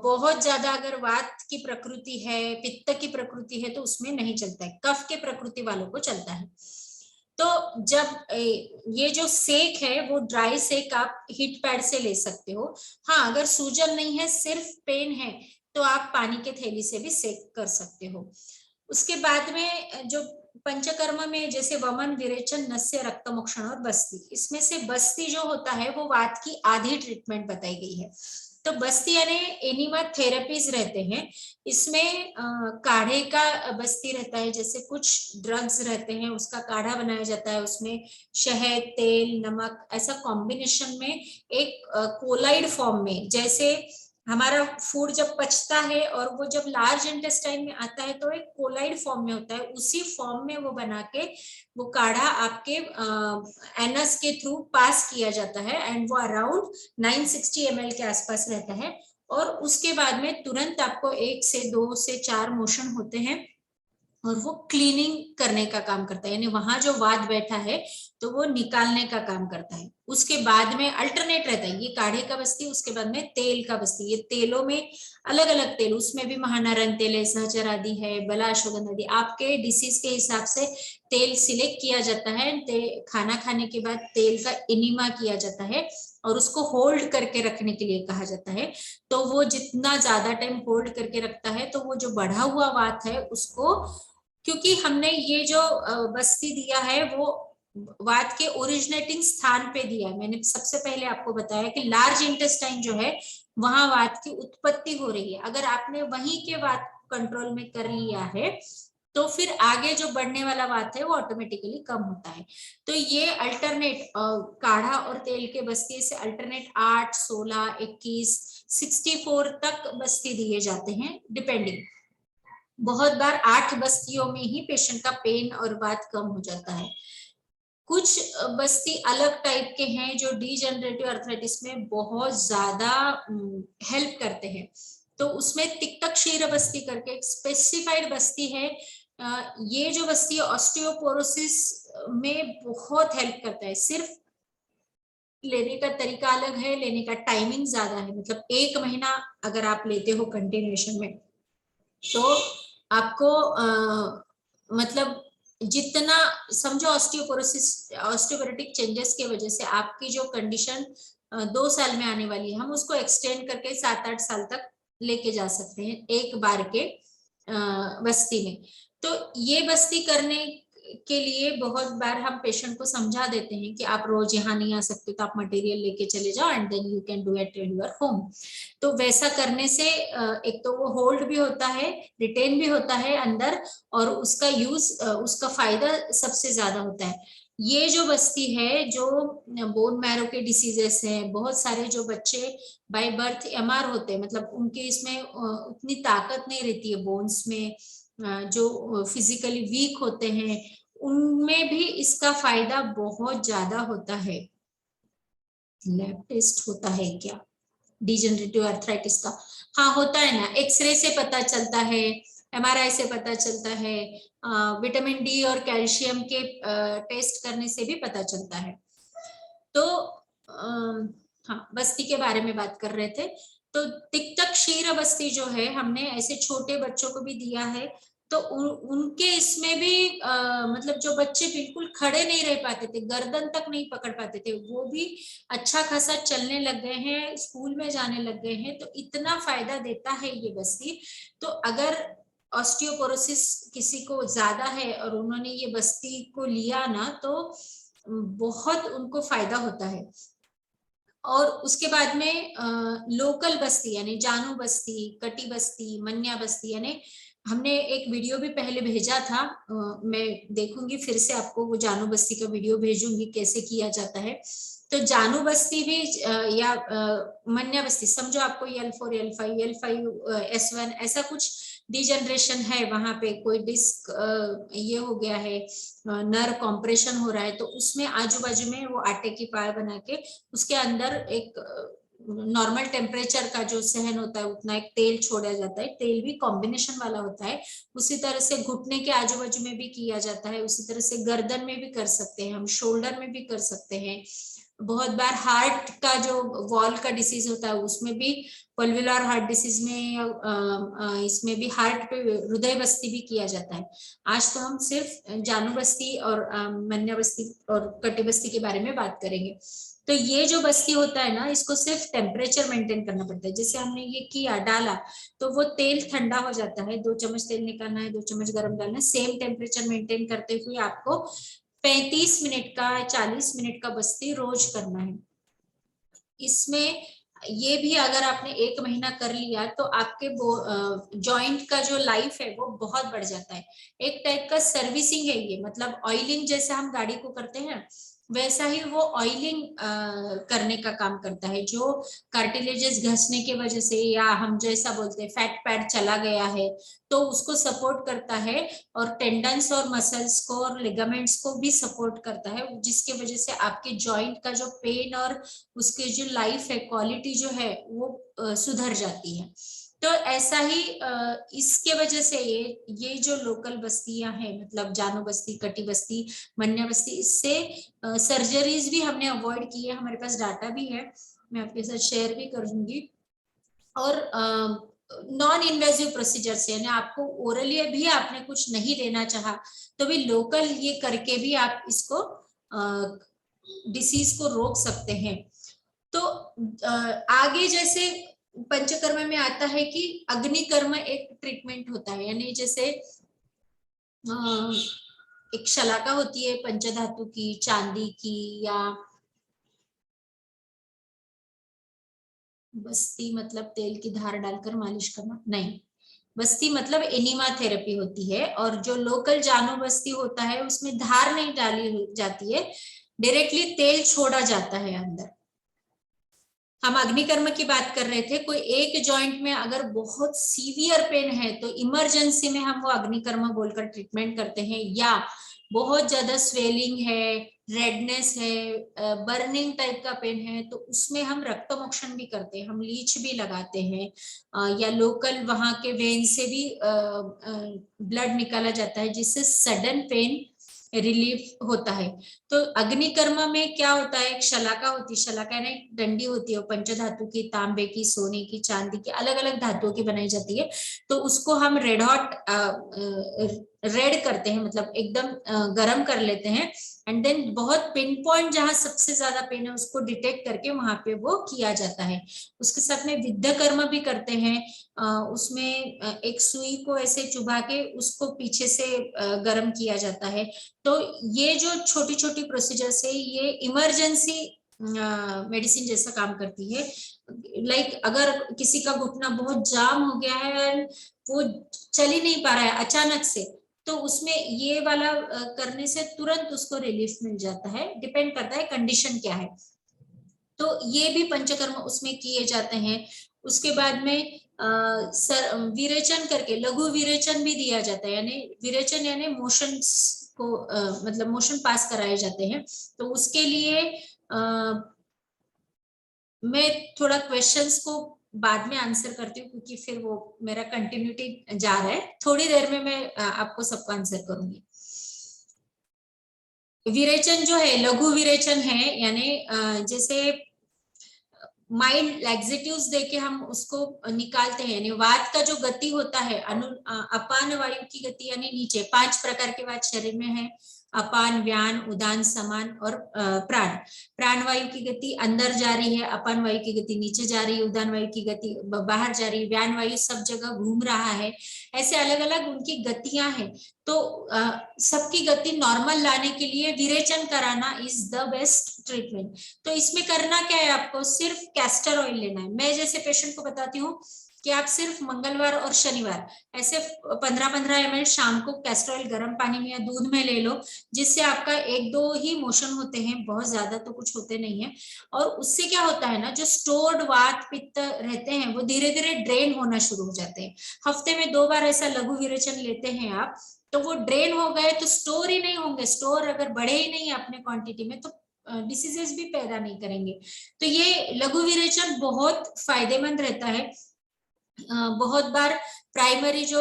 बहुत ज्यादा अगर वात की प्रकृति है, पित्त की प्रकृति है तो उसमें नहीं चलता है, कफ के प्रकृति वालों को चलता है। तो जब ये जो सेक है वो ड्राई सेक आप हीट पैड से ले सकते हो। हाँ, अगर सूजन नहीं है, सिर्फ पेन है, तो आप पानी के थैली से भी सेक कर सकते हो। उसके बाद में जो पंचकर्म में जैसे वमन, विरेचन, नस्य, रक्तमोक्षण और बस्ती, इसमें से बस्ती जो होता है वो वात की आधी ट्रीटमेंट बताई गई है। तो बस्ती यानी एनिमा थेरेपीज रहते हैं। इसमें काढ़े का बस्ती रहता है, जैसे कुछ ड्रग्स रहते हैं उसका काढ़ा बनाया जाता है, उसमें शहद, तेल, नमक ऐसा कॉम्बिनेशन में एक कोलाइड फॉर्म में, जैसे हमारा फूड जब पचता है और वो जब लार्ज इंटेस्टाइन में आता है तो एक कोलाइड फॉर्म में होता है, उसी फॉर्म में वो बना के वो काढ़ा आपके एनस के थ्रू पास किया जाता है। एंड वो अराउंड 960 ml के आसपास रहता है। और उसके बाद में तुरंत आपको 1 से 2 से 4 मोशन होते हैं और वो क्लीनिंग करने का काम करता है, यानी वहां जो वात बैठा है तो वो निकालने का काम करता है। उसके बाद में अल्टरनेट रहता है, ये काढ़े का बस्ती, उसके बाद में तेल का बस्ती। ये तेलों में अलग अलग तेल, उसमें भी महानारायण तेल है, सहचर आदि है, बला अश्वगंधा आदि, आपके डिसीज के हिसाब से तेल सिलेक्ट किया जाता है। खाना खाने के बाद तेल का इनिमा किया जाता है और उसको होल्ड करके रखने के लिए कहा जाता है। तो वो जितना ज्यादा टाइम होल्ड करके रखता है तो वो जो बढ़ा हुआ वात है उसको, क्योंकि हमने ये जो बस्ती दिया है वो वात के ओरिजिनेटिंग स्थान पे दिया है। मैंने सबसे पहले आपको बताया कि लार्ज इंटेस्टाइन जो है वहां वात की उत्पत्ति हो रही है। अगर आपने वहीं के वात कंट्रोल में कर लिया है तो फिर आगे जो बढ़ने वाला वात है वो ऑटोमेटिकली कम होता है। तो ये अल्टरनेट काढ़ा और तेल के बस्ती से अल्टरनेट 8, 16, 21, 64 तक बस्ती दिए जाते हैं डिपेंडिंग। बहुत बार 8 बस्तियों में ही पेशेंट का पेन और वात कम हो जाता है। कुछ बस्ती अलग टाइप के हैं जो डीजनरेटिव आर्थराइटिस में बहुत ज्यादा हेल्प करते हैं। तो उसमें तिक्तक क्षीर बस्ती करके एक स्पेसिफाइड बस्ती है। ये जो बस्ती ऑस्टियोपोरोसिस में बहुत हेल्प करता है। सिर्फ लेने का तरीका अलग है, लेने का टाइमिंग ज्यादा है। मतलब 1 महीना अगर आप लेते हो कंटिन्यूएशन में तो आपको मतलब जितना समझो ऑस्टियोपोरोसिस, ऑस्टियोपोरोटिक चेंजेस की वजह से आपकी जो कंडीशन 2 साल में आने वाली है, हम उसको एक्सटेंड करके 7-8 साल तक लेके जा सकते हैं एक बार के बस्ती में। तो ये बस्ती करने के लिए बहुत बार हम पेशेंट को समझा देते हैं कि आप रोज यहाँ नहीं आ सकते तो आप मटेरियल लेके चले जाओ and then you can do at your home. तो वैसा करने से एक तो वो होल्ड भी होता है, रिटेन भी होता है अंदर, और उसका यूज, उसका फायदा सबसे ज्यादा होता है। ये जो बस्ती है, जो बोन मैरो के डिसीजेस हैं, बहुत सारे जो बच्चे बाय बर्थ एमआर होते हैं, मतलब उनके इसमें उतनी ताकत नहीं रहती है बोन्स में, जो फिजिकली वीक होते हैं, उनमें भी इसका फायदा बहुत ज्यादा होता है। लैब टेस्ट होता है क्या डिजेनरेटिव आर्थराइटिस का? हाँ होता है ना, एक्सरे से पता चलता है, एमआरआई से पता चलता है, विटामिन डी और कैल्शियम के टेस्ट करने से भी पता चलता है। तो हाँ, बस्ती के बारे में बात कर रहे थे। तो तिक्तक क्षीर बस्ती जो है, हमने ऐसे छोटे बच्चों को भी दिया है। तो उनके इसमें भी मतलब जो बच्चे बिल्कुल खड़े नहीं रह पाते थे, गर्दन तक नहीं पकड़ पाते थे, वो भी अच्छा खासा चलने लग गए हैं, स्कूल में जाने लग गए हैं। तो इतना फायदा देता है ये बस्ती। तो अगर ऑस्टियोपोरोसिस किसी को ज्यादा है और उन्होंने ये बस्ती को लिया ना, तो बहुत उनको फायदा होता है। और उसके बाद में लोकल बस्ती यानी जानू बस्ती, कटी बस्ती, मन्या बस्ती, यानी हमने एक वीडियो भी पहले भेजा था, मैं देखूंगी फिर से आपको वो जानू बस्ती का वीडियो भेजूंगी कैसे किया जाता है। तो जानू बस्ती भी या मन्या बस्ती, समझो आपको L4 L5 L5 S1 ऐसा कुछ डिजनरेशन है, वहां पे कोई डिस्क ये हो गया है, नर्व कॉम्प्रेशन हो रहा है, तो उसमें आजू बाजू में वो आटे की पाय बना के उसके अंदर एक नॉर्मल टेम्परेचर का जो सहन होता है उतना एक तेल छोड़ा जाता है, तेल भी कॉम्बिनेशन वाला होता है। उसी तरह से घुटने के आजू बाजू में भी किया जाता है, उसी तरह से गर्दन में भी कर सकते हैं हम, शोल्डर में भी कर सकते हैं। बहुत बार हार्ट का जो वॉल का डिसीज होता है उसमें भी, पल्विलर हार्ट डिसीज में इसमें भी हार्ट पे हृदय बस्ती भी किया जाता है। आज तो हम सिर्फ जानू बस्ती और मन्या बस्ती और कटी बस्ती के बारे में बात करेंगे। तो ये जो बस्ती होता है ना, इसको सिर्फ टेम्परेचर मेंटेन करना पड़ता है। जैसे हमने ये किया, डाला, तो वो तेल ठंडा हो जाता है, 2 चम्मच तेल निकालना है, 2 चम्मच गर्म डालना है, सेम टेम्परेचर मेंटेन करते हुए आपको 35 मिनट का 40 मिनट का बस्ती रोज करना है। इसमें ये भी अगर आपने 1 महीना कर लिया तो आपके जॉइंट का जो लाइफ है वो बहुत बढ़ जाता है। एक टाइप का सर्विसिंग है ये, मतलब ऑयलिंग जैसे हम गाड़ी को करते हैं वैसा ही वो ऑयलिंग करने का काम करता है। जो कार्टिलेजेस घसने की वजह से, या हम जैसा बोलते हैं फैट पैड चला गया है, तो उसको सपोर्ट करता है, और टेंडन्स और मसल्स को और लिगामेंट्स को भी सपोर्ट करता है, जिसकी वजह से आपके जॉइंट का जो पेन और उसकी जो लाइफ है, क्वालिटी जो है वो सुधर जाती है। तो ऐसा ही इसके वजह से ये जो लोकल बस्तियां हैं, मतलब जानू बस्ती, कटी बस्ती, मन्या बस्ती, इससे सर्जरीज भी हमने अवॉइड की है। हमारे पास डाटा भी है, मैं आपके साथ शेयर भी करूंगी। और नॉन इन्वेजिव प्रोसीजर, यानी आपको ओरली भी आपने कुछ नहीं देना चाहा तो भी लोकल ये करके भी आप इसको डिसीज को रोक सकते हैं। तो आगे जैसे पंचकर्म में आता है कि अग्निकर्म एक ट्रीटमेंट होता है, यानी जैसे एक शलाका होती है पंचधातु की, चांदी की, या बस्ती मतलब तेल की धार डालकर मालिश करना नहीं, बस्ती मतलब एनिमा थेरेपी होती है। और जो लोकल जानू बस्ती होता है उसमें धार नहीं डाली जाती है, डायरेक्टली तेल छोड़ा जाता है अंदर। हम अग्निकर्म की बात कर रहे थे, कोई एक जॉइंट में अगर बहुत सीवियर पेन है तो इमरजेंसी में हम वो अग्निकर्म बोलकर ट्रीटमेंट करते हैं। या बहुत ज्यादा स्वेलिंग है, रेडनेस है, बर्निंग टाइप का पेन है, तो उसमें हम रक्तमोक्षण भी करते हैं, हम लीच भी लगाते हैं, या लोकल वहां के वेन से भी ब्लड निकाला जाता है, जिससे सडन पेन रिलीफ होता है। तो अग्निकर्म में क्या होता है, एक शलाका होती है, शलाका यानी डंडी होती है, पंचधातु की, तांबे की, सोने की, चांदी की, अलग अलग धातुओं की बनाई जाती है। तो उसको हम रेड हॉट रेड करते हैं, मतलब एकदम गर्म कर लेते हैं, एंड देन बहुत पिन पॉइंट जहां सबसे ज्यादा पेन है उसको डिटेक्ट करके वहां पे वो किया जाता है। उसके साथ में विद्या कर्म भी करते हैं। उसमें एक सुई को ऐसे चुभा के उसको पीछे से गर्म किया जाता है। तो ये जो छोटी छोटी प्रोसीजर्स है ये इमरजेंसी मेडिसिन जैसा काम करती है। लाइक अगर किसी का घुटना बहुत जाम हो गया है एंड वो चल ही नहीं पा रहा है अचानक से, तो उसमें ये वाला करने से तुरंत उसको रिलीफ मिल जाता है। डिपेंड करता है कंडीशन क्या है। तो ये भी पंचकर्म उसमें किए जाते हैं। उसके बाद में विरेचन करके लघु विरेचन भी दिया जाता है, यानी विरेचन यानी मोशन को मतलब मोशन पास कराए जाते हैं। तो उसके लिए मैं थोड़ा क्वेश्चंस को बाद में आंसर करती हूँ क्योंकि फिर वो मेरा कंटिन्यूटी जा रहा है। थोड़ी देर में मैं आपको सबको आंसर करूंगी। विरेचन जो है लघु विरेचन है, यानी जैसे माइल्ड लैक्सेटिव्स देके हम उसको निकालते हैं। यानी वात का जो गति होता है अपान वायु की गति, यानी नीचे 5 प्रकार के वात शरीर में है, अपान, व्यान, उदान, समान और प्राण। प्राण वायु की गति अंदर जा रही है, अपान वायु की गति नीचे जा रही है, उदान वायु की गति बाहर जा रही है, व्यान वायु सब जगह घूम रहा है। ऐसे अलग अलग उनकी गतियां हैं। तो सबकी गति नॉर्मल लाने के लिए विरेचन कराना इज द बेस्ट ट्रीटमेंट। तो इसमें करना क्या है, आपको सिर्फ कैस्टर ऑयल लेना है। मैं जैसे पेशेंट को बताती हूँ कि आप सिर्फ मंगलवार और शनिवार ऐसे 15-15 ml शाम को कैस्टर ऑयल गर्म पानी में या दूध में ले लो, जिससे आपका 1-2 ही मोशन होते हैं, बहुत ज्यादा तो कुछ होते नहीं है। और उससे क्या होता है ना, जो स्टोर्ड वात पित्त रहते हैं वो धीरे धीरे ड्रेन होना शुरू हो जाते हैं। हफ्ते में 2 बार ऐसा लघु विरेचन लेते हैं आप, तो वो ड्रेन हो गए तो स्टोर ही नहीं होंगे। स्टोर अगर बढ़े ही नहीं अपने क्वांटिटी में तो डिसीजेस भी पैदा नहीं करेंगे। तो ये लघु विरेचन बहुत फायदेमंद रहता है। बहुत बार प्राइमरी जो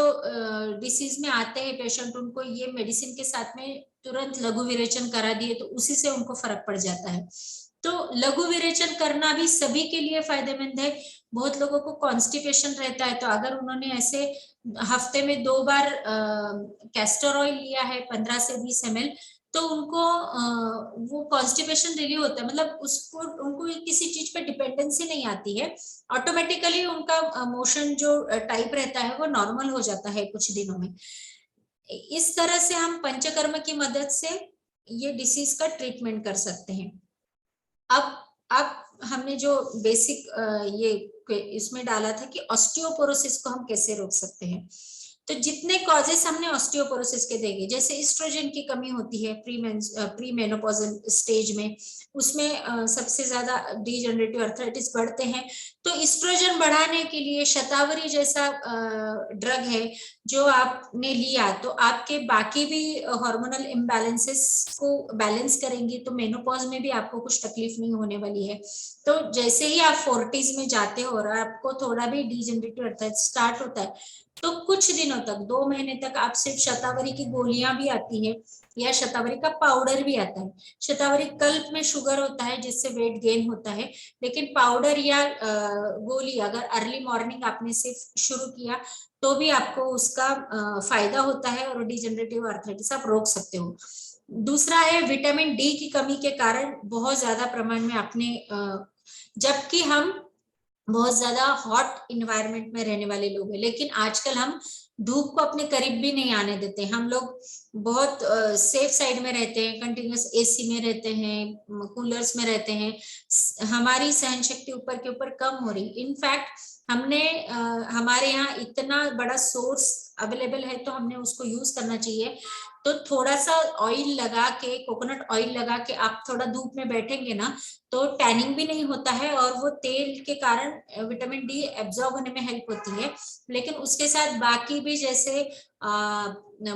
डिसीज में आते हैं पेशेंट, उनको ये मेडिसिन के साथ में तुरंत लघु विरेचन करा दिए तो उसी से उनको फर्क पड़ जाता है। तो लघु विरेचन करना भी सभी के लिए फायदेमंद है। बहुत लोगों को कॉन्स्टिपेशन रहता है, तो अगर उन्होंने ऐसे हफ्ते में 2 बार कैस्टर ऑयल लिया है 15 से 20 ml, तो उनको वो कॉन्स्टिपेशन रिलीव होता है। मतलब उसको उनको किसी चीज पे डिपेंडेंसी नहीं आती है, ऑटोमेटिकली उनका मोशन जो टाइप रहता है वो नॉर्मल हो जाता है कुछ दिनों में। इस तरह से हम पंचकर्म की मदद से ये डिसीज का ट्रीटमेंट कर सकते हैं। अब हमने जो बेसिक ये इसमें डाला था कि ऑस्टियोपोरोसिस को हम कैसे रोक सकते हैं। तो जितने कॉजेस हमने ऑस्टियोपोरोसिस के देखे, जैसे एस्ट्रोजन की कमी होती है प्री मेनोपॉजल स्टेज में, उसमें सबसे ज्यादा डीजनरेटिव अर्थराइटिस बढ़ते हैं। तो एस्ट्रोजन बढ़ाने के लिए शतावरी जैसा ड्रग है जो आपने लिया, तो आपके बाकी भी हार्मोनल इम्बैलेंसेस को बैलेंस करेंगी, तो मेनोपॉज में भी आपको कुछ तकलीफ नहीं होने वाली है। तो जैसे ही आप 40s में जाते हो और आपको थोड़ा भी डीजनरेटिव अर्थराइटिस स्टार्ट होता है, तो कुछ दिनों तक 2 महीने तक आप सिर्फ शतावरी की गोलियां भी आती है या शतावरी का पाउडर भी आता है। शतावरी कल्प में शुगर होता है जिससे वेट गेन होता है, लेकिन पाउडर या गोली अगर अर्ली मॉर्निंग आपने सिर्फ शुरू किया तो भी आपको उसका फायदा होता है और डीजनरेटिव अर्थराइटिस आप रोक सकते हो। दूसरा है विटामिन डी की कमी के कारण बहुत ज्यादा प्रमाण में आपने जबकि हम बहुत ज्यादा हॉट इन्वायरमेंट में रहने वाले लोग हैं, लेकिन आजकल हम धूप को अपने करीब भी नहीं आने देते। हम लोग बहुत सेफ साइड में रहते हैं, कंटिन्यूअस एसी में रहते हैं, कूलर्स में रहते हैं, हमारी सहन शक्ति ऊपर के ऊपर कम हो रही। इनफैक्ट हमने हमारे यहाँ इतना बड़ा सोर्स अवेलेबल है तो हमने उसको यूज करना चाहिए। तो थोड़ा सा ऑयल लगा के, कोकोनट ऑयल लगा के आप थोड़ा धूप में बैठेंगे ना, तो टैनिंग भी नहीं होता है और वो तेल के कारण विटामिन डी एब्जॉर्ब होने में हेल्प होती है। लेकिन उसके साथ बाकी भी जैसे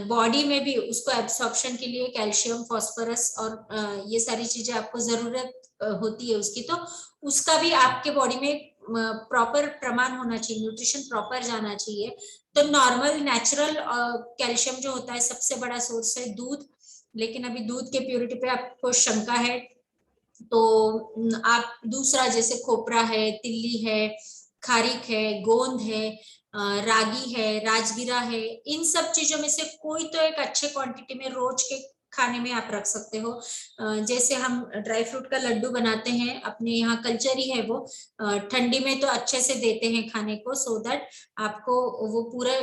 बॉडी में भी उसको एब्सॉर्प्शन के लिए कैल्शियम, फास्फोरस और ये सारी चीजें आपको जरूरत होती है उसकी, तो उसका भी आपके बॉडी में प्रॉपर प्रमाण होना चाहिए, न्यूट्रिशन प्रॉपर जाना चाहिए। तो नॉर्मल नेचुरल कैल्शियम जो होता है सबसे बड़ा सोर्स है दूध, लेकिन अभी दूध के प्योरिटी पे आपको शंका है तो आप दूसरा जैसे खोपरा है, तिल्ली है, खारीक है, गोंद है, रागी है, राजगिरा है, इन सब चीजों में से कोई तो एक अच्छे क्वांटिटी में रोज के खाने में आप रख सकते हो। जैसे हम ड्राई फ्रूट का लड्डू बनाते हैं, अपने यहाँ कल्चर ही है वो, ठंडी में तो अच्छे से देते हैं खाने को, सो दैट आपको वो पूरा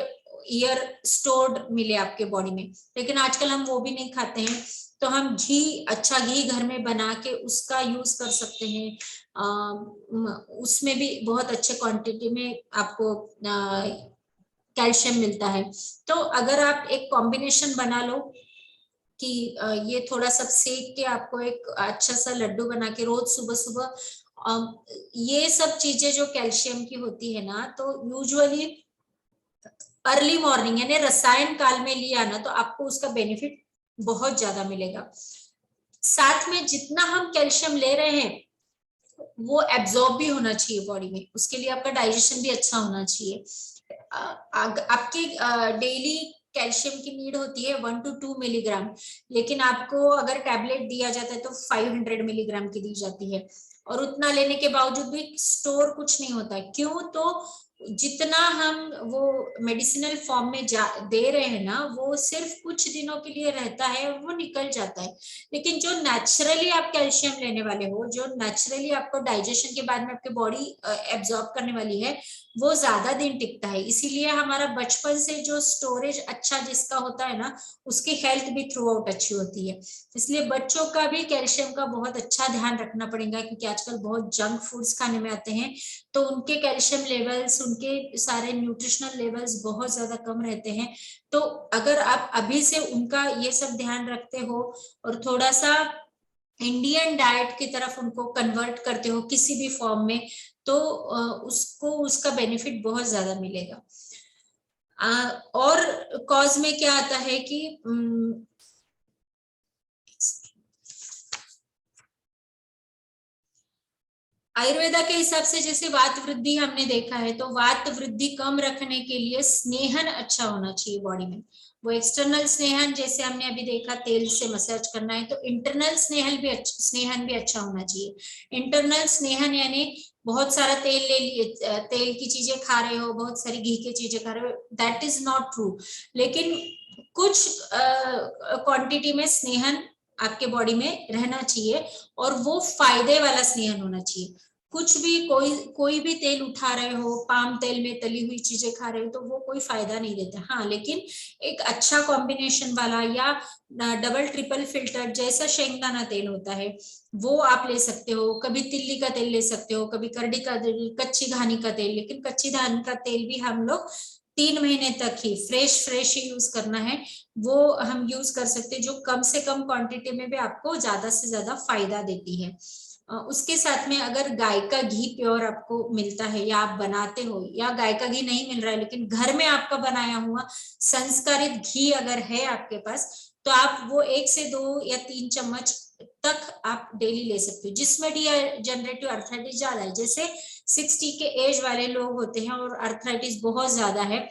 ईयर स्टोर्ड मिले आपके बॉडी में। लेकिन आजकल हम वो भी नहीं खाते हैं, तो हम घी, अच्छा घी घर में बना के उसका यूज कर सकते हैं। उसमें भी बहुत अच्छे क्वांटिटी में आपको कैल्शियम मिलता है। तो अगर आप एक कॉम्बिनेशन बना लो कि ये थोड़ा सा सेक के आपको एक अच्छा सा लड्डू बना के रोज सुबह सुबह, ये सब चीजें जो कैल्शियम की होती है ना, तो यूजुअली अर्ली मॉर्निंग यानी रसायन काल में लिया ना, तो आपको उसका बेनिफिट बहुत ज्यादा मिलेगा। साथ में जितना हम कैल्शियम ले रहे हैं वो एब्जॉर्ब भी होना चाहिए बॉडी में, उसके लिए आपका डाइजेशन भी अच्छा होना चाहिए। आपके डेली कैल्शियम की नीड होती है 1 to 2 मिलीग्राम, लेकिन आपको अगर टैबलेट दिया जाता है तो 500 मिलीग्राम की दी जाती है, और उतना लेने के बावजूद भी स्टोर कुछ नहीं होता है। क्यों? तो जितना हम वो मेडिसिनल फॉर्म में दे रहे हैं ना, वो सिर्फ कुछ दिनों के लिए रहता है और वो निकल जाता है। लेकिन जो नेचुरली आप कैल्शियम लेने वाले हो, जो नेचुरली आपको डाइजेशन के बाद में आपकी बॉडी एब्जॉर्ब करने वाली है, वो ज्यादा दिन टिकता है। इसीलिए हमारा बचपन से जो स्टोरेज अच्छा जिसका होता है ना, उसकी हेल्थ भी थ्रू आउट अच्छी होती है। इसलिए बच्चों का भी कैल्शियम का बहुत अच्छा ध्यान रखना पड़ेगा, क्योंकि आजकल बहुत जंक फूड्स खाने में आते हैं, तो उनके कैल्शियम लेवल्स, उनके सारे न्यूट्रिशनल लेवल्स बहुत ज्यादा कम रहते हैं। तो अगर आप अभी से उनका ये सब ध्यान रखते हो और थोड़ा सा इंडियन डाइट की तरफ उनको कन्वर्ट करते हो किसी भी फॉर्म में, तो उसको उसका बेनिफिट बहुत ज्यादा मिलेगा। और कॉज में क्या आता है कि आयुर्वेदा के हिसाब से जैसे वात वृद्धि हमने देखा है, तो वात वृद्धि कम रखने के लिए स्नेहन अच्छा होना चाहिए बॉडी में। वो एक्सटर्नल स्नेहन जैसे हमने अभी देखा तेल से मसाज करना है, तो इंटरनल स्नेहन भी अच्छा होना चाहिए। इंटरनल स्नेहन यानी बहुत सारा तेल ले लिए, तेल की चीजें खा रहे हो, बहुत सारी घी की चीजें खा रहे हो, दैट इज नॉट ट्रू। लेकिन कुछ क्वांटिटी में स्नेहन आपके बॉडी में रहना चाहिए, और वो फायदे वाला स्नेहन होना चाहिए। कुछ भी कोई भी तेल उठा रहे हो, पाम तेल में तली हुई चीजें खा रहे हो, तो वो कोई फायदा नहीं देता। हाँ, लेकिन एक अच्छा कॉम्बिनेशन वाला या डबल ट्रिपल फिल्टर जैसा शेंगदाना तेल होता है, वो आप ले सकते हो। कभी तिल्ली का तेल ले सकते हो, कभी करडी का तेल, कच्ची घानी का तेल। लेकिन कच्ची घानी का तेल भी हम लोग 3 महीने तक ही फ्रेश ही यूज करना है, वो हम यूज कर सकते हैं, जो कम से कम क्वांटिटी में भी आपको ज्यादा से ज्यादा फायदा देती है। उसके साथ में अगर गाय का घी प्योर आपको मिलता है या आप बनाते हो, या गाय का घी नहीं मिल रहा है लेकिन घर में आपका बनाया हुआ संस्कारित घी अगर है आपके पास, तो आप वो 1 से 2 या 3 चम्मच तक आप डेली ले सकते हो। जिसमें डिजेनरेटिव अर्थराइटिस ज्यादा है, जैसे 60 के एज वाले लोग होते हैं और अर्थराइटिस बहुत ज्यादा है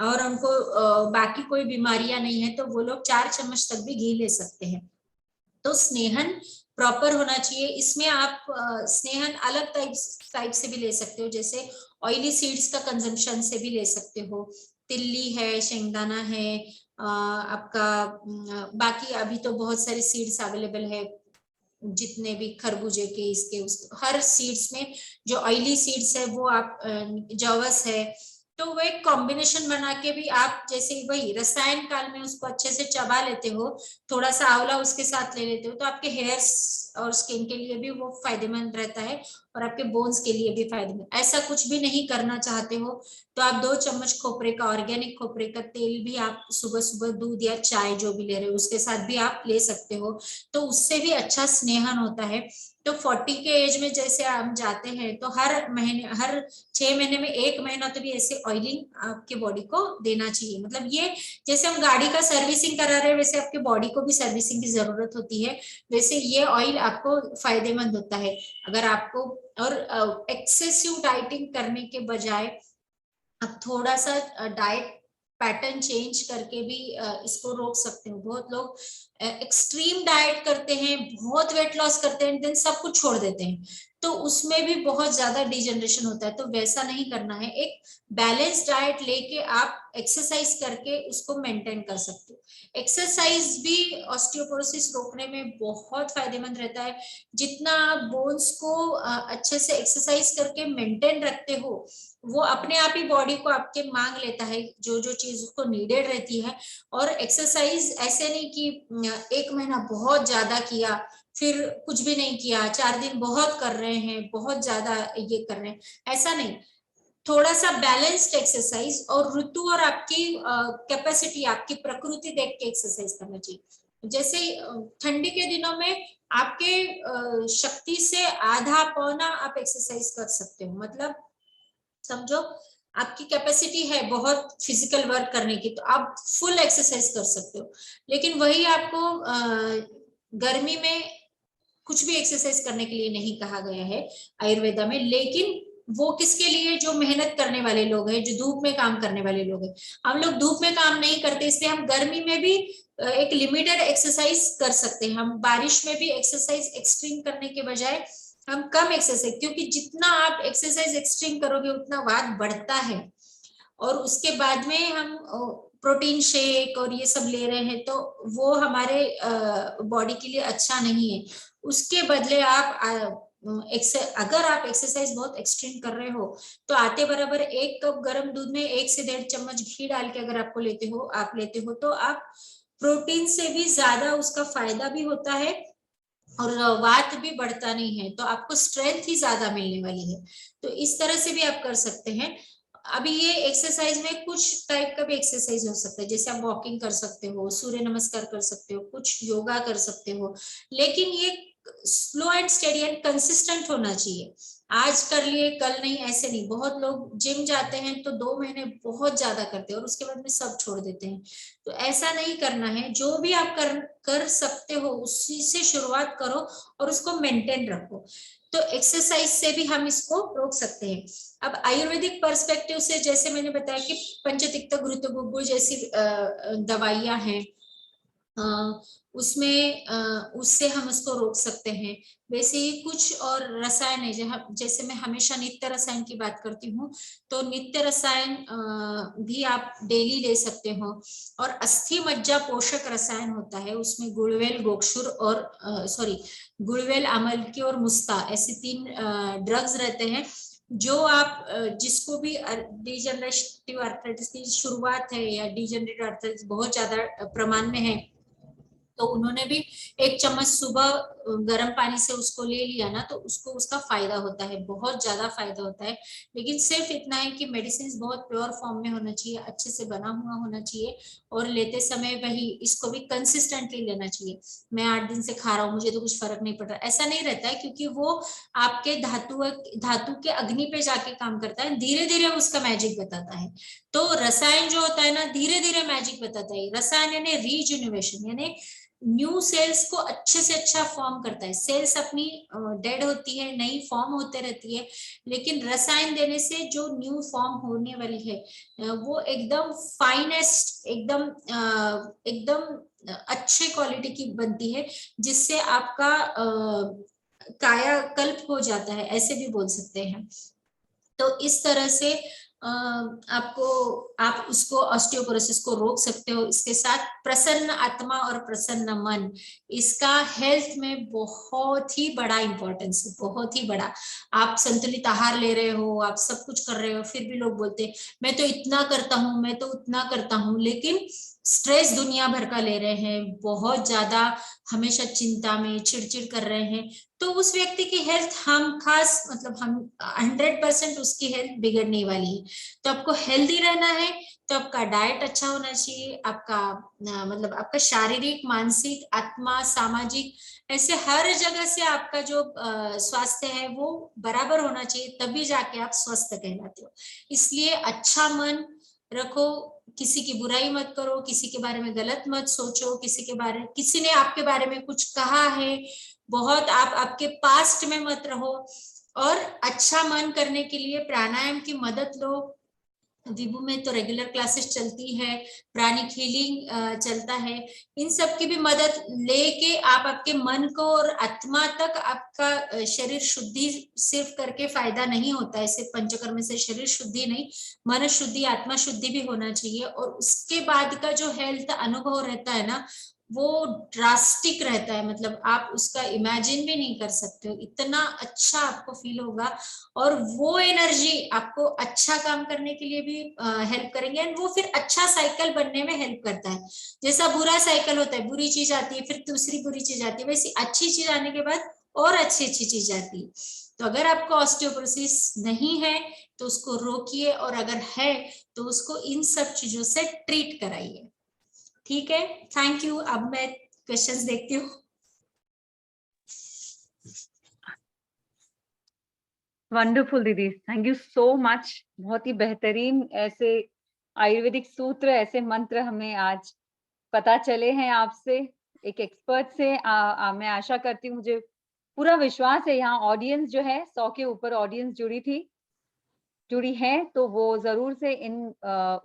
और उनको बाकी कोई बीमारियां नहीं है, तो वो लोग 4 चम्मच तक भी घी ले सकते हैं। तो स्नेहन प्रॉपर होना चाहिए। इसमें आप स्नेहन अलग टाइप से भी ले सकते हो, जैसे ऑयली सीड्स का कंजम्पशन से भी ले सकते हो। तिल्ली है, शेंगदाना है, आपका बाकी अभी तो बहुत सारे सीड्स अवेलेबल है, जितने भी खरबूजे के, इसके उसके, हर सीड्स में जो ऑयली सीड्स है वो आप, जवस है, तो वो एक कॉम्बिनेशन बना के भी आप, जैसे वही रसायन काल में उसको अच्छे से चबा लेते हो, थोड़ा सा आंवला उसके साथ ले लेते हो, तो आपके हेयर्स और स्किन के लिए भी वो फायदेमंद रहता है और आपके बोन्स के लिए भी फायदेमंद। ऐसा कुछ भी नहीं करना चाहते हो तो आप 2 चम्मच खोपरे का, ऑर्गेनिक खोपरे का तेल भी आप सुबह सुबह दूध या चाय जो भी ले रहे हो उसके साथ भी आप ले सकते हो, तो उससे भी अच्छा स्नेहन होता है। तो 40 के एज में जैसे हम जाते हैं, तो हर महीने, हर 6 महीने में 1 महीना तो भी ऐसे ऑयलिंग आपके बॉडी को देना चाहिए। मतलब ये जैसे हम गाड़ी का सर्विसिंग करा रहे हैं, वैसे आपके बॉडी को भी सर्विसिंग की जरूरत होती है, वैसे ये ऑयल आपको फायदेमंद होता है। अगर आपको, और एक्सेसिव डाइटिंग करने के बजाय आप थोड़ा सा डाइट पैटर्न चेंज करके भी इसको रोक सकते हो। बहुत लोग एक्सट्रीम डाइट करते हैं, बहुत वेट लॉस करते हैं, देन सब कुछ छोड़ देते हैं। तो उसमें भी बहुत ज्यादा डिजनरेशन होता है। तो वैसा नहीं करना है, एक बैलेंस डाइट लेके आप एक्सरसाइज करके उसको मेंटेन कर सकते हो। एक्सरसाइज भी ऑस्टियोपोरोसिस रोकने में बहुत फायदेमंद रहता है। जितना आप बोन्स को अच्छे से एक्सरसाइज करके मेंटेन रखते हो, वो अपने आप ही बॉडी को आपके मांग लेता है जो जो चीज उसको नीडेड रहती है। और एक्सरसाइज ऐसे नहीं कि 1 महीना बहुत ज्यादा किया फिर कुछ भी नहीं किया, 4 दिन बहुत कर रहे हैं, बहुत ज्यादा ये कर रहे हैं, ऐसा नहीं। थोड़ा सा बैलेंस्ड एक्सरसाइज और ऋतु और आपकी कैपेसिटी, आपकी प्रकृति देख के एक्सरसाइज करना चाहिए। जैसे ठंडी के दिनों में आपके शक्ति से आधा पौना आप एक्सरसाइज कर सकते हो। मतलब समझो आपकी कैपेसिटी है बहुत फिजिकल वर्क करने की, तो आप फुल एक्सरसाइज कर सकते हो। लेकिन वही आपको गर्मी में कुछ भी एक्सरसाइज करने के लिए नहीं कहा गया है आयुर्वेदा में। लेकिन वो किसके लिए, जो मेहनत करने वाले लोग हैं, जो धूप में काम करने वाले लोग हैं। हम लोग धूप में काम नहीं करते, इसलिए हम गर्मी में भी एक लिमिटेड एक्सरसाइज कर सकते हैं। हम बारिश में भी एक्सरसाइज एक्सट्रीम करने के बजाय हम कम एक्सरसाइज, क्योंकि जितना आप एक्सरसाइज एक्सट्रीम करोगे उतना वात बढ़ता है। और उसके बाद में हम प्रोटीन शेक और ये सब ले रहे हैं, तो वो हमारे बॉडी के लिए अच्छा नहीं है। उसके बदले आप अगर आप एक्सरसाइज बहुत एक्सट्रीम कर रहे हो, तो आते बराबर 1 कप गर्म दूध में 1 से 1.5 चम्मच घी डाल के अगर आपको लेते हो तो आप प्रोटीन से भी ज्यादा उसका फायदा भी होता है और वात भी बढ़ता नहीं है, तो आपको स्ट्रेंथ ही ज्यादा मिलने वाली है। तो इस तरह से भी आप कर सकते हैं। अभी ये एक्सरसाइज में कुछ टाइप का भी एक्सरसाइज हो सकता है, जैसे आप वॉकिंग कर सकते हो, सूर्य नमस्कार कर सकते हो, कुछ योगा कर सकते हो। लेकिन ये slow and steady and consistent होना चाहिए। आज कर लिए कल नहीं, ऐसे नहीं। बहुत लोग जिम जाते हैं तो 2 महीने बहुत ज्यादा करते हैं और उसके बाद में सब छोड़ देते हैं। तो ऐसा नहीं करना है। जो भी आप कर सकते हो उसी से शुरुआत करो और उसको मेंटेन रखो। तो एक्सरसाइज से भी हम इसको रोक सकते हैं। अब आयुर्वेदिक पर्सपेक्टिव से, जैसे मैंने बताया कि पंचतिक्त घृतगुग्गुल जैसी दवाइयां हैं, उसमें उससे हम उसको रोक सकते हैं। वैसे ही कुछ और रसायन है, जैसे मैं हमेशा नित्य रसायन की बात करती हूँ, तो नित्य रसायन भी आप डेली ले सकते हो। और अस्थि मज्जा पोषक रसायन होता है, उसमें गुड़वेल, गोक्षुर और गुड़वेल, आमलकी और मुस्ता, ऐसे 3 ड्रग्स रहते हैं जो आप जिसको भी डिजनरेटिव आर्थराइटिस की शुरुआत है या डिजनरेटिव आर्थराइटिस बहुत ज्यादा प्रमाण में है, तो उन्होंने भी 1 चम्मच सुबह गर्म पानी से उसको ले लिया ना, तो उसको उसका फायदा होता है, बहुत ज्यादा फायदा होता है। लेकिन सिर्फ इतना है कि मेडिसिन बहुत प्योर फॉर्म में होना चाहिए, अच्छे से बना हुआ होना चाहिए, और लेते समय वही इसको भी कंसिस्टेंटली लेना चाहिए। मैं 8 दिन से खा रहा हूँ, मुझे तो कुछ फर्क नहीं पड़ रहा, ऐसा नहीं रहता है, क्योंकि वो आपके धातु के अग्नि पे जाके काम करता है, धीरे धीरे उसका मैजिक बताता है। तो रसायन जो होता है ना, धीरे धीरे मैजिक बताता है। रसायन यानी रीजेन्युएशन, यानी न्यू सेल्स को अच्छे से अच्छा फॉर्म करता है। सेल्स अपनी डेड होती है, नई फॉर्म होते रहती है, लेकिन रसायन देने से जो न्यू फॉर्म होने वाली है वो एकदम फाइनेस्ट, एकदम अच्छे क्वालिटी की बनती है, जिससे आपका कायाकल्प हो जाता है, ऐसे भी बोल सकते हैं। तो इस तरह से आप उसको ऑस्टियोपोरोसिस को रोक सकते हो। इसके साथ प्रसन्न आत्मा और प्रसन्न मन, इसका हेल्थ में बहुत ही बड़ा इंपॉर्टेंस है, बहुत ही बड़ा। आप संतुलित आहार ले रहे हो, आप सब कुछ कर रहे हो, फिर भी लोग बोलते हैं मैं तो इतना करता हूँ, मैं तो उतना करता हूँ, लेकिन स्ट्रेस दुनिया भर का ले रहे हैं, बहुत ज्यादा हमेशा चिंता में, चिड़चिड़ कर रहे हैं, तो उस व्यक्ति की हेल्थ हम 100% उसकी हेल्थ बिगड़ने वाली है। तो आपको हेल्दी रहना है, तो आपका डाइट अच्छा होना चाहिए, आपका मतलब आपका शारीरिक, मानसिक, आत्मा, सामाजिक, ऐसे हर जगह से आपका जो स्वास्थ्य है वो बराबर होना चाहिए, तभी जाके आप स्वस्थ कहलाते हो। इसलिए अच्छा मन रखो, किसी की बुराई मत करो, किसी के बारे में गलत मत सोचो, किसी ने आपके बारे में कुछ कहा है बहुत, आप आपके पास्ट में मत रहो, और अच्छा मन करने के लिए प्राणायाम की मदद लो, विभू में तो रेगुलर क्लासेस चलती है, प्राणिक हीलिंग चलता है। इन सब की भी मदद लेके आप आपके मन को और आत्मा तक आपका शरीर शुद्धि सिर्फ करके फायदा नहीं होता है, सिर्फ पंचकर्म से शरीर शुद्धि नहीं, मन शुद्धि आत्मा शुद्धि भी होना चाहिए। और उसके बाद का जो हेल्थ अनुभव रहता है ना, वो ड्रास्टिक रहता है, मतलब आप उसका इमेजिन भी नहीं कर सकते हो, इतना अच्छा आपको फील होगा। और वो एनर्जी आपको अच्छा काम करने के लिए भी हेल्प करेंगे, एंड वो फिर अच्छा साइकिल बनने में हेल्प करता है। जैसा बुरा साइकिल होता है, बुरी चीज आती है फिर दूसरी बुरी चीज आती है, वैसी अच्छी चीज आने के बाद और अच्छी अच्छी चीज आती है। तो अगर आपको ऑस्टियोपोरोसिस नहीं है तो उसको रोकिए, और अगर है तो उसको इन सब चीजों से ट्रीट कराइए। ठीक है, थैंक यू। अब मैं क्वेश्चंस देखती हूँ। वंडरफुल दीदी, थैंक यू सो मच। बहुत ही बेहतरीन ऐसे आयुर्वेदिक सूत्र, ऐसे मंत्र हमें आज पता चले हैं आपसे, एक एक्सपर्ट से। मैं आशा करती हूँ, मुझे पूरा विश्वास है यहाँ ऑडियंस जो है 100 के ऊपर ऑडियंस जुड़ी है, तो वो जरूर से इन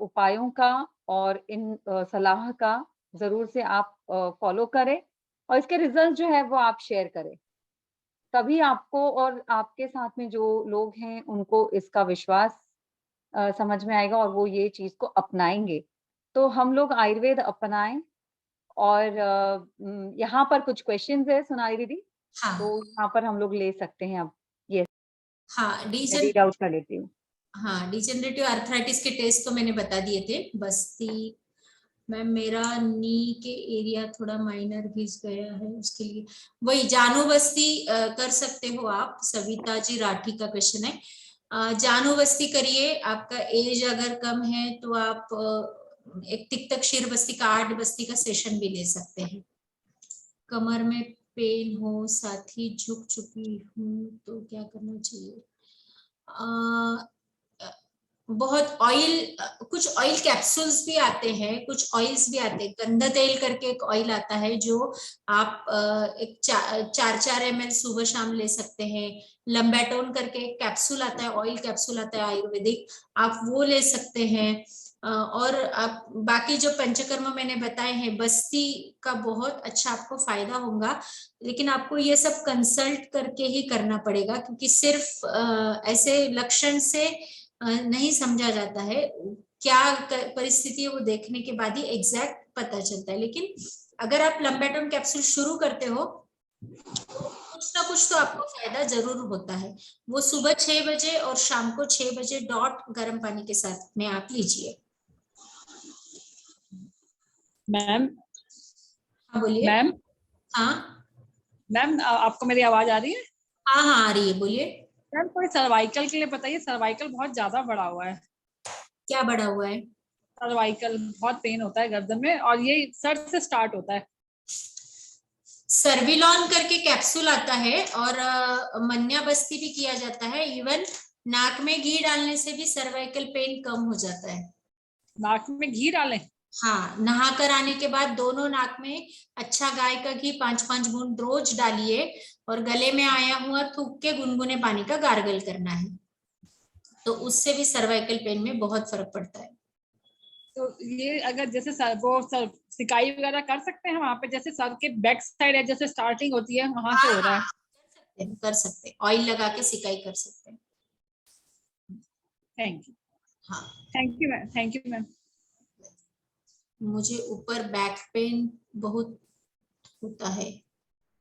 उपायों का और इन सलाह का जरूर से आप फॉलो करें, और इसके रिजल्ट जो है वो आप शेयर करें। तभी आपको और आपके साथ में जो लोग हैं उनको इसका विश्वास समझ में आएगा और वो ये चीज को अपनाएंगे। तो हम लोग आयुर्वेद अपनाएं। और यहाँ पर कुछ क्वेश्चंस है सोनाली दीदी, हाँ तो यहाँ पर हम लोग ले सकते हैं अब। यस, हाँ, मैं रीड आउट कर लेती हूँ। हाँ, डिजेनरेटिव आर्थराइटिस के टेस्ट तो मैंने बता दिए थे। बस्ती मैम, मेरा नी के एरिया थोड़ा माइनर घिस गया है, उसके लिए वही जानू बस्ती कर सकते हो आप। सविता जी राठी का क्वेश्चन है, जानू बस्ती करिए। आपका एज अगर कम है तो आप एक तिक्तक क्षीर बस्ती का 8 बस्ती का सेशन भी ले सकते हैं। कमर में पेन हो, साथ ही झुक चुकी हूँ तो क्या करना चाहिए? बहुत ऑयल, कुछ ऑयल कैप्सूल्स भी आते हैं, कुछ ऑयल्स भी आते हैं। गंधा तेल करके एक ऑयल आता है जो आप एक 4 ml सुबह शाम ले सकते हैं। लंबैटोन करके एक कैप्सूल आता है, ऑयल कैप्सूल आता है आयुर्वेदिक, आप वो ले सकते हैं। और आप बाकी जो पंचकर्म मैंने बताए हैं, बस्ती का बहुत अच्छा आपको फायदा होगा, लेकिन आपको ये सब कंसल्ट करके ही करना पड़ेगा, क्योंकि सिर्फ ऐसे लक्षण से नहीं समझा जाता है। क्या परिस्थिति है वो देखने के बाद ही एग्जैक्ट पता चलता है। लेकिन अगर आप लंबेटोन कैप्सूल शुरू करते हो तो कुछ ना कुछ तो आपको फायदा जरूर होता है। वो सुबह 6 बजे और शाम को 6 बजे डॉट गर्म पानी के साथ में आप लीजिए। मैम, हाँ बोलिए। मैम, हाँ मैम, आपको मेरी आवाज आ रही है? हाँ हाँ, आ रही है, बोलिए। मैम, कोई सर्वाइकल के लिए बताइए, सर्वाइकल बहुत ज्यादा बड़ा हुआ है। क्या बड़ा हुआ है? सर्वाइकल बहुत पेन होता है गर्दन में, और ये सर से स्टार्ट होता है। सर्विलॉन करके कैप्सूल आता है, और मन्या बस्ती भी किया जाता है। इवन नाक में घी डालने से भी सर्वाइकल पेन कम हो जाता है। नाक में घी डालें? हाँ, नहा कर आने के बाद दोनों नाक में अच्छा गाय का घी 5-5 बूंद रोज डालिए, और गले में आया हुआ थूक के गुनगुने पानी का गार्गल करना है, तो उससे भी सर्वाइकल पेन में बहुत फर्क पड़ता है। तो ये अगर जैसे सर सिकाई वगैरह कर सकते हैं वहां पे, जैसे सर के बैक साइड है, जैसे स्टार्टिंग होती है वहां से हो रहा है। कर सकते हैं, ऑयल लगा के सिकाई कर सकते हैं। Thank you. हाँ, thank you ma'am, thank you ma'am. मुझे ऊपर बैक पेन बहुत होता है,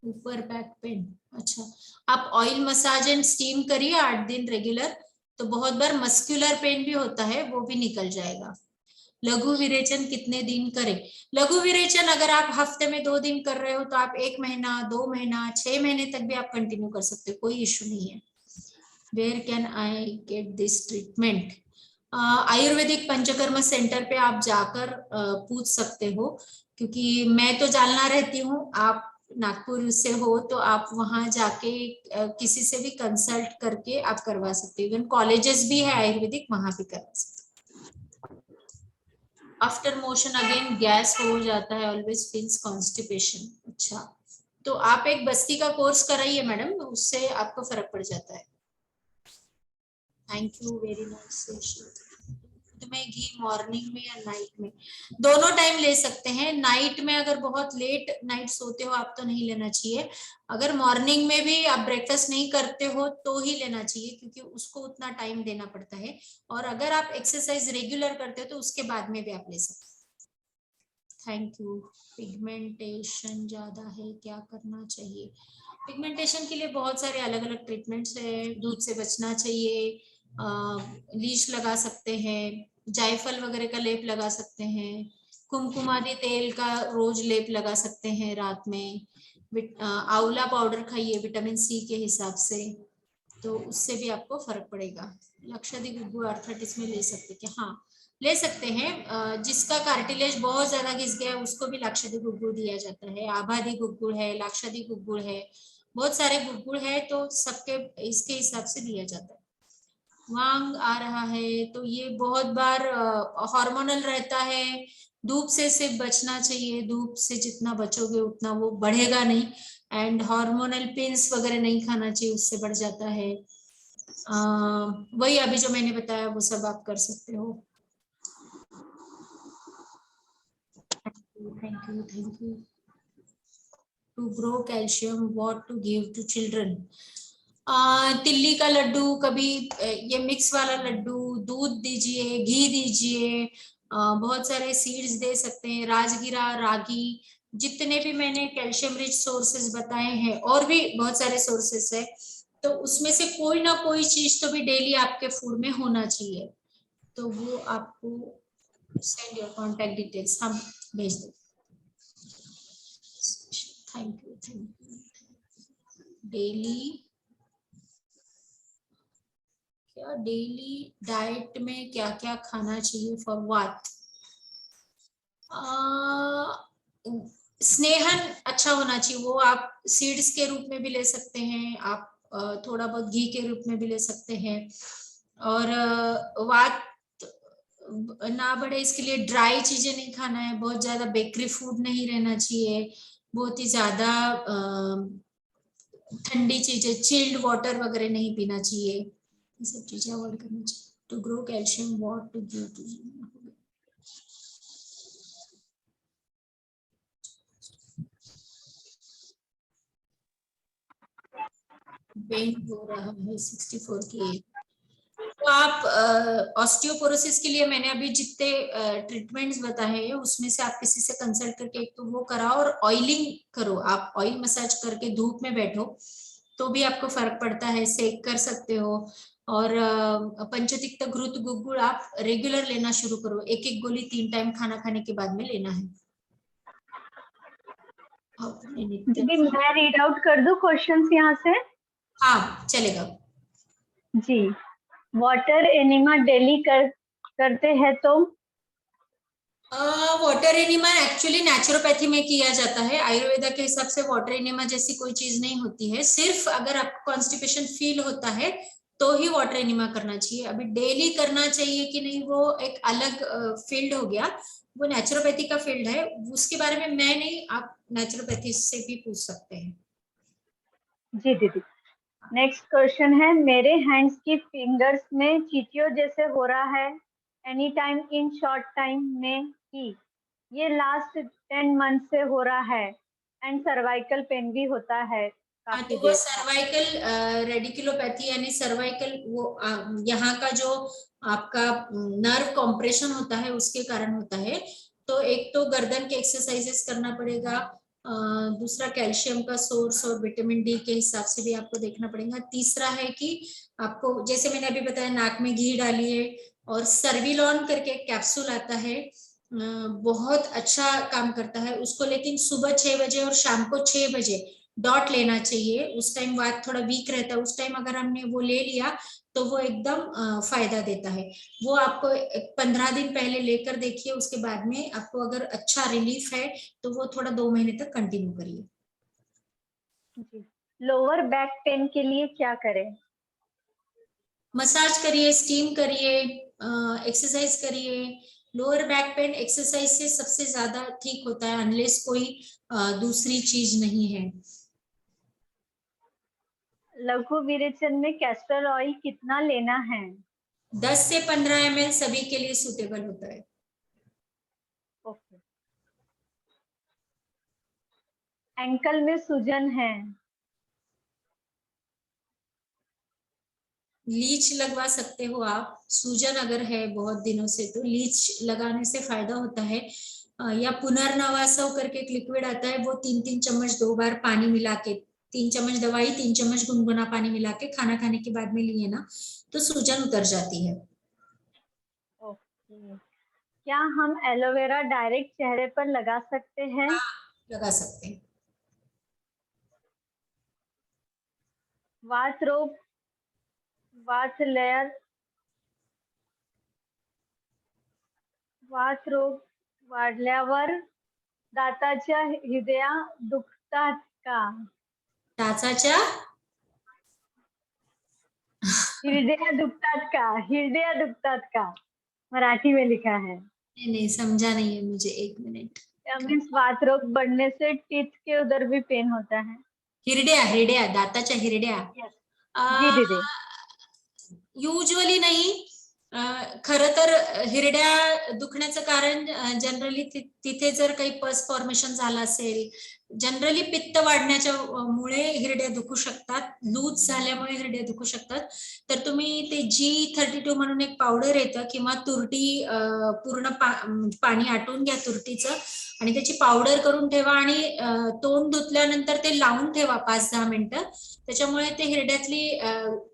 ऊपर बैक पेन। अच्छा, आप ऑयल मसाज एंड स्टीम करिए 8 दिन रेगुलर, तो बहुत बार मस्कुलर पेन भी होता है, वो भी निकल जाएगा। लघु विरेचन कितने दिन करें? लघु विरेचन अगर आप हफ्ते में 2 दिन कर रहे हो तो आप 1 महीना, 2 महीना, 6 महीने तक भी आप कंटिन्यू कर सकते हो, कोई इश्यू नहीं है। Where can I get this treatment? Ayurvedic panchakarma centre पे आप जाकर पूछ सकते हो, क्योंकि मैं तो जालना रहती हूँ, आप नागपुर से हो तो आप वहां जाके किसी से भी कंसल्ट करके आप करवा सकते हो। इवन कॉलेजेस भी है आयुर्वेदिक, वहां भी करवा सकते हो। आफ्टर मोशन अगेन गैस हो जाता है, ऑलवेज फील्स कॉन्स्टिपेशन। अच्छा, तो आप एक बस्ती का कोर्स कराइए मैडम, उससे आपको फर्क पड़ जाता है। Thank you very much. में घी मॉर्निंग में या नाइट में? दोनों टाइम ले सकते हैं। नाइट में अगर बहुत लेट नाइट सोते हो आप तो नहीं लेना चाहिए। अगर मॉर्निंग में भी आप ब्रेकफास्ट नहीं करते हो तो ही लेना चाहिए, क्योंकि उसको उतना टाइम देना पड़ता है। और अगर आप एक्सरसाइज रेगुलर करते हो तो उसके बाद में भी आप ले सकते हो। Thank you. पिगमेंटेशन ज्यादा है, क्या करना चाहिए? पिगमेंटेशन के लिए बहुत सारे अलग अलग ट्रीटमेंट्स है। धूप से बचना चाहिए, लीश लगा सकते हैं, जायफल वगैरह का लेप लगा सकते हैं, कुमकुम आदि तेल का रोज लेप लगा सकते हैं रात में। आंवला पाउडर खाइए विटामिन सी के हिसाब से, तो उससे भी आपको फर्क पड़ेगा। लक्षादि गुग्गू आर्थराइटिस में ले सकते क्या? हाँ ले सकते हैं। जिसका कार्टिलेज बहुत ज्यादा घिस गया है उसको भी लक्षादि गुग्गू दिया जाता है। आबादी गुग्गुड़ है, लक्षादि गुग्गुड़ है, बहुत सारे गुग्गुड़ है, तो सबके इसके हिसाब से दिया जाता है। वांग आ रहा है तो ये बहुत बार हार्मोनल रहता है। धूप से सिर्फ बचना चाहिए, धूप से जितना बचोगे उतना वो बढ़ेगा नहीं। एंड हार्मोनल पिल्स वगैरह नहीं खाना चाहिए, उससे बढ़ जाता है। वही अभी जो मैंने बताया वो सब आप कर सकते हो। Thank you. To grow calcium what to give to children? तिल्ली का लड्डू, कभी ये मिक्स वाला लड्डू, दूध दीजिए, घी दीजिए, बहुत सारे सीड्स दे सकते हैं, राजगिरा, रागी, जितने भी मैंने कैल्शियम रिच सोर्सेज बताए हैं, और भी बहुत सारे सोर्सेस है, तो उसमें से कोई ना कोई चीज तो भी डेली आपके फूड में होना चाहिए। तो वो आपको सेंड योर कॉन्टेक्ट डिटेल्स, हम भेज दें। Thank you. डेली क्या, डेली डाइट में क्या क्या खाना चाहिए फॉर व्हाट? स्नेहन अच्छा होना चाहिए, वो आप सीड्स के रूप में भी ले सकते हैं, आप थोड़ा बहुत घी के रूप में भी ले सकते हैं। और वात ना बढ़े इसके लिए ड्राई चीजें नहीं खाना है, बहुत ज्यादा बेकरी फूड नहीं रहना चाहिए, बहुत ही ज्यादा ठंडी चीजें, चिल्ड वाटर वगैरह नहीं पीना चाहिए, ये सब चीजें अवॉइड करनी चाहिए। To grow calcium what to give to? Pain हो रहा है 64 की एज। तो आप ऑस्टियोपोरोसिस के लिए मैंने अभी जितने ट्रीटमेंट्स बताए हैं उसमें से आप किसी से कंसल्ट करके एक तो वो कराओ, और ऑयलिंग करो, आप ऑयल मसाज करके धूप में बैठो तो भी आपको फर्क पड़ता है, सेक कर सकते हो। और पंचतिक्त घृत गुग्गुड़ आप रेगुलर लेना शुरू करो, एक एक गोली 3 टाइम खाना खाने के बाद में लेना है। दीदी मैं रीड आउट कर दूं क्वेश्चंस यहाँ से? हाँ चलेगा जी। वाटर एनिमा डेली करते हैं तो? वाटर एनिमा एक्चुअली नेचुरोपैथी में किया जाता है। आयुर्वेदा के हिसाब से वाटर एनिमा जैसी कोई चीज नहीं होती है, सिर्फ अगर आपको कॉन्स्टिपेशन फील होता है तो ही वाटर एनिमा करना चाहिए। अभी डेली करना चाहिए कि नहीं वो एक अलग फील्ड हो गया, वो नेचुरोपैथी का फील्ड है, उसके बारे में मैं नहीं, आप नेचुरोपैथी से भी पूछ सकते हैं। जी दीदी। नेक्स्ट क्वेश्चन है, मेरे हैंड्स की फिंगर्स में चीटियों जैसे हो रहा है any time in short time में ही, ये लास्ट 10 मंथ से हो रहा है एंड सर्वाइकल पेन भी होता है काफी तो वो देर। सर्वाइकल रेडिकुलोपैथी यानी सर्वाइकल, वो यहाँ का जो आपका नर्व कॉम्प्रेशन होता है उसके कारण होता है। तो एक तो गर्दन के एक्सरसाइजेस करना पड़ेगा, दूसरा कैल्शियम का सोर्स और विटामिन डी के हिसाब से भी आपको देखना पड़ेगा। तीसरा है कि आपको जैसे मैंने अभी बताया नाक में घी डालिए, और सर्विलॉन करके कैप्सूल आता है, बहुत अच्छा काम करता है उसको, लेकिन सुबह 6 बजे और शाम को 6 बजे डॉट लेना चाहिए। उस टाइम वात थोड़ा वीक रहता है, उस टाइम अगर हमने वो ले लिया तो वो एकदम फायदा देता है। वो आपको 15 दिन पहले लेकर देखिए, उसके बाद में आपको अगर अच्छा रिलीफ है तो वो थोड़ा 2 महीने तक कंटिन्यू करिए। लोअर बैक पेन के लिए क्या करें? मसाज करिए, स्टीम करिए, एक्सरसाइज करिए। लोअर बैक पेन एक्सरसाइज से सबसे ज्यादा ठीक होता है, अनलेस कोई दूसरी चीज नहीं है। लघु विरेचन में कैस्टर ऑयल कितना लेना है? 10 से 15 ml सभी के लिए सूटेबल होता है। ओके। एंकल में सूजन है, लीच लगवा सकते हो आप। सूजन अगर है बहुत दिनों से तो लीच लगाने से फायदा होता है। या पुनर्नवासव करके एक लिक्विड आता है, वो 3-3 चम्मच 2 बार पानी मिला के, 3 चम्मच दवाई 3 चम्मच गुनगुना पानी मिला के खाना खाने के बाद में लिए ना तो सूजन उतर जाती है। ओके। क्या हम एलोवेरा डायरेक्ट चेहरे पर लगा सकते हैं? लगा सकते हैं। वात रोग, वात रोग वाढल्यावर दाताच्या हिरड्या दुखतात का? टाचाच्या हिरड्या दुखतात का? हिरड्या दुखतात का? मराठी में लिखा है। नहीं समझा नहीं है मुझे, 1 मिनट। मीन्स वात रोग बढ़ने से टीथ के उधर भी पेन होता है। हिरड्या दाताच्या हिरड्या। जी दीदी। युजली नाही, खरं तर हिरड्या दुखण्याचं कारण जनरली तिथे जर काही पस फॉर्मेशन झालं असेल, जनरली पित्त वाढण्याच्या मुळे हिरड्या दुखू शकतात, लूज झाल्यामुळे हिरड्या दुखू शकतात। तर तुम्ही ते G32 म्हणून एक पावडर येतं किंवा तुरटी पूर्ण पाणी आटून घ्या तुरटीचं आणि त्याची पावडर करून ठेवा आणि तोंड धुतल्यानंतर ते लावून ठेवा 5-10 मिनिटं। त्याच्यामुळे ते हिरड्यातली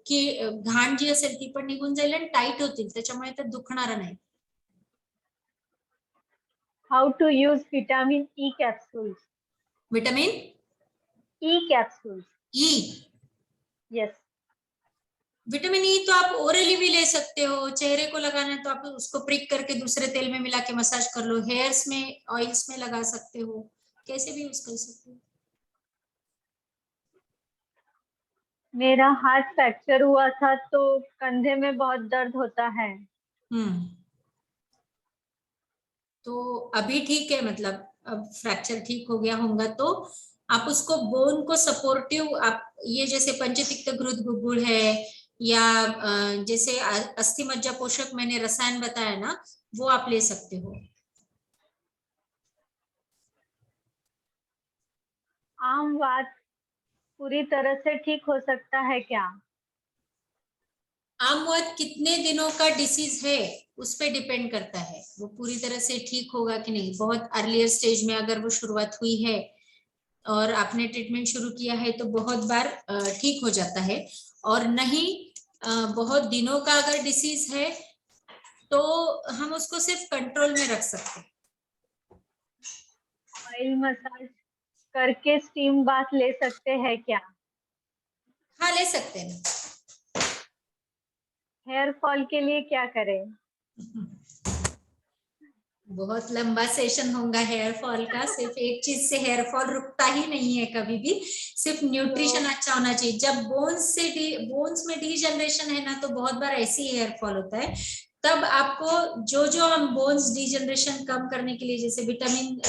की घाण जी असेल ती पण निघून जाईल आणि टाईट होतील, त्याच्यामुळे ते दुखणार नाही। How to use vitamin E capsules? Vitamin E capsules. E, yes. Vitamin E तो आप ओरली भी ले सकते हो, चेहरे को लगाना है तो आप उसको प्रिक करके दूसरे तेल में मिला के मसाज कर लो, हेयर्स में ऑयल्स में लगा सकते हो, कैसे भी यूज कर सकते हो। मेरा हाथ फ्रैक्चर हुआ था तो कंधे में बहुत दर्द होता है। तो अभी ठीक है, मतलब अब फ्रैक्चर ठीक हो गया होगा तो आप उसको बोन को सपोर्टिव, आप ये जैसे पंचतिक्त घृत गुग्गुल है या जैसे अस्थि मज्जा पोषक मैंने रसायन बताया ना, वो आप ले सकते हो। आम वात पूरी तरह से ठीक हो सकता है क्या? आम वात कितने दिनों का डिसीज है उस पे डिपेंड करता है, वो पूरी तरह से ठीक होगा कि नहीं। बहुत अर्लियर स्टेज में अगर वो शुरुआत हुई है और आपने ट्रीटमेंट शुरू किया है तो बहुत बार ठीक हो जाता है, और नहीं बहुत दिनों का अगर डिसीज है तो हम उसको सिर्फ कंट्रोल में रख सकते हैं। ऑयल मसाज करके स्टीम बाथ ले सकते हैं क्या? हाँ ले सकते हैं। हेयर फॉल के लिए क्या करें? बहुत लंबा सेशन होगा हेयर फॉल का, सिर्फ एक चीज से हेयर फॉल रुकता ही नहीं है कभी भी, सिर्फ न्यूट्रिशन अच्छा होना चाहिए। जब बोन्स में डीजनरेशन है ना तो बहुत बार ऐसे ही हेयर फॉल होता है। तब आपको जो हम बोन्स डीजनरेशन कम करने के लिए जैसे विटामिन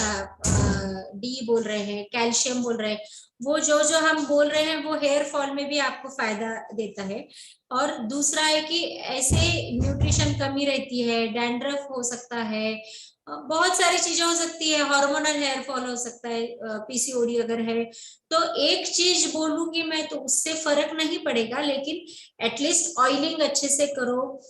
डी बोल रहे हैं, कैल्शियम बोल रहे हैं, वो जो हम बोल रहे हैं वो हेयर फॉल में भी आपको फायदा देता है। और दूसरा है कि ऐसे न्यूट्रिशन कमी रहती है, डैंड्रफ हो सकता है, बहुत सारी चीजें हो सकती है, हार्मोनल हेयर फॉल हो सकता है, पीसीओडी अगर है तो एक चीज बोलूंगी मैं तो उससे फर्क नहीं पड़ेगा, लेकिन एटलीस्ट ऑयलिंग अच्छे से करो,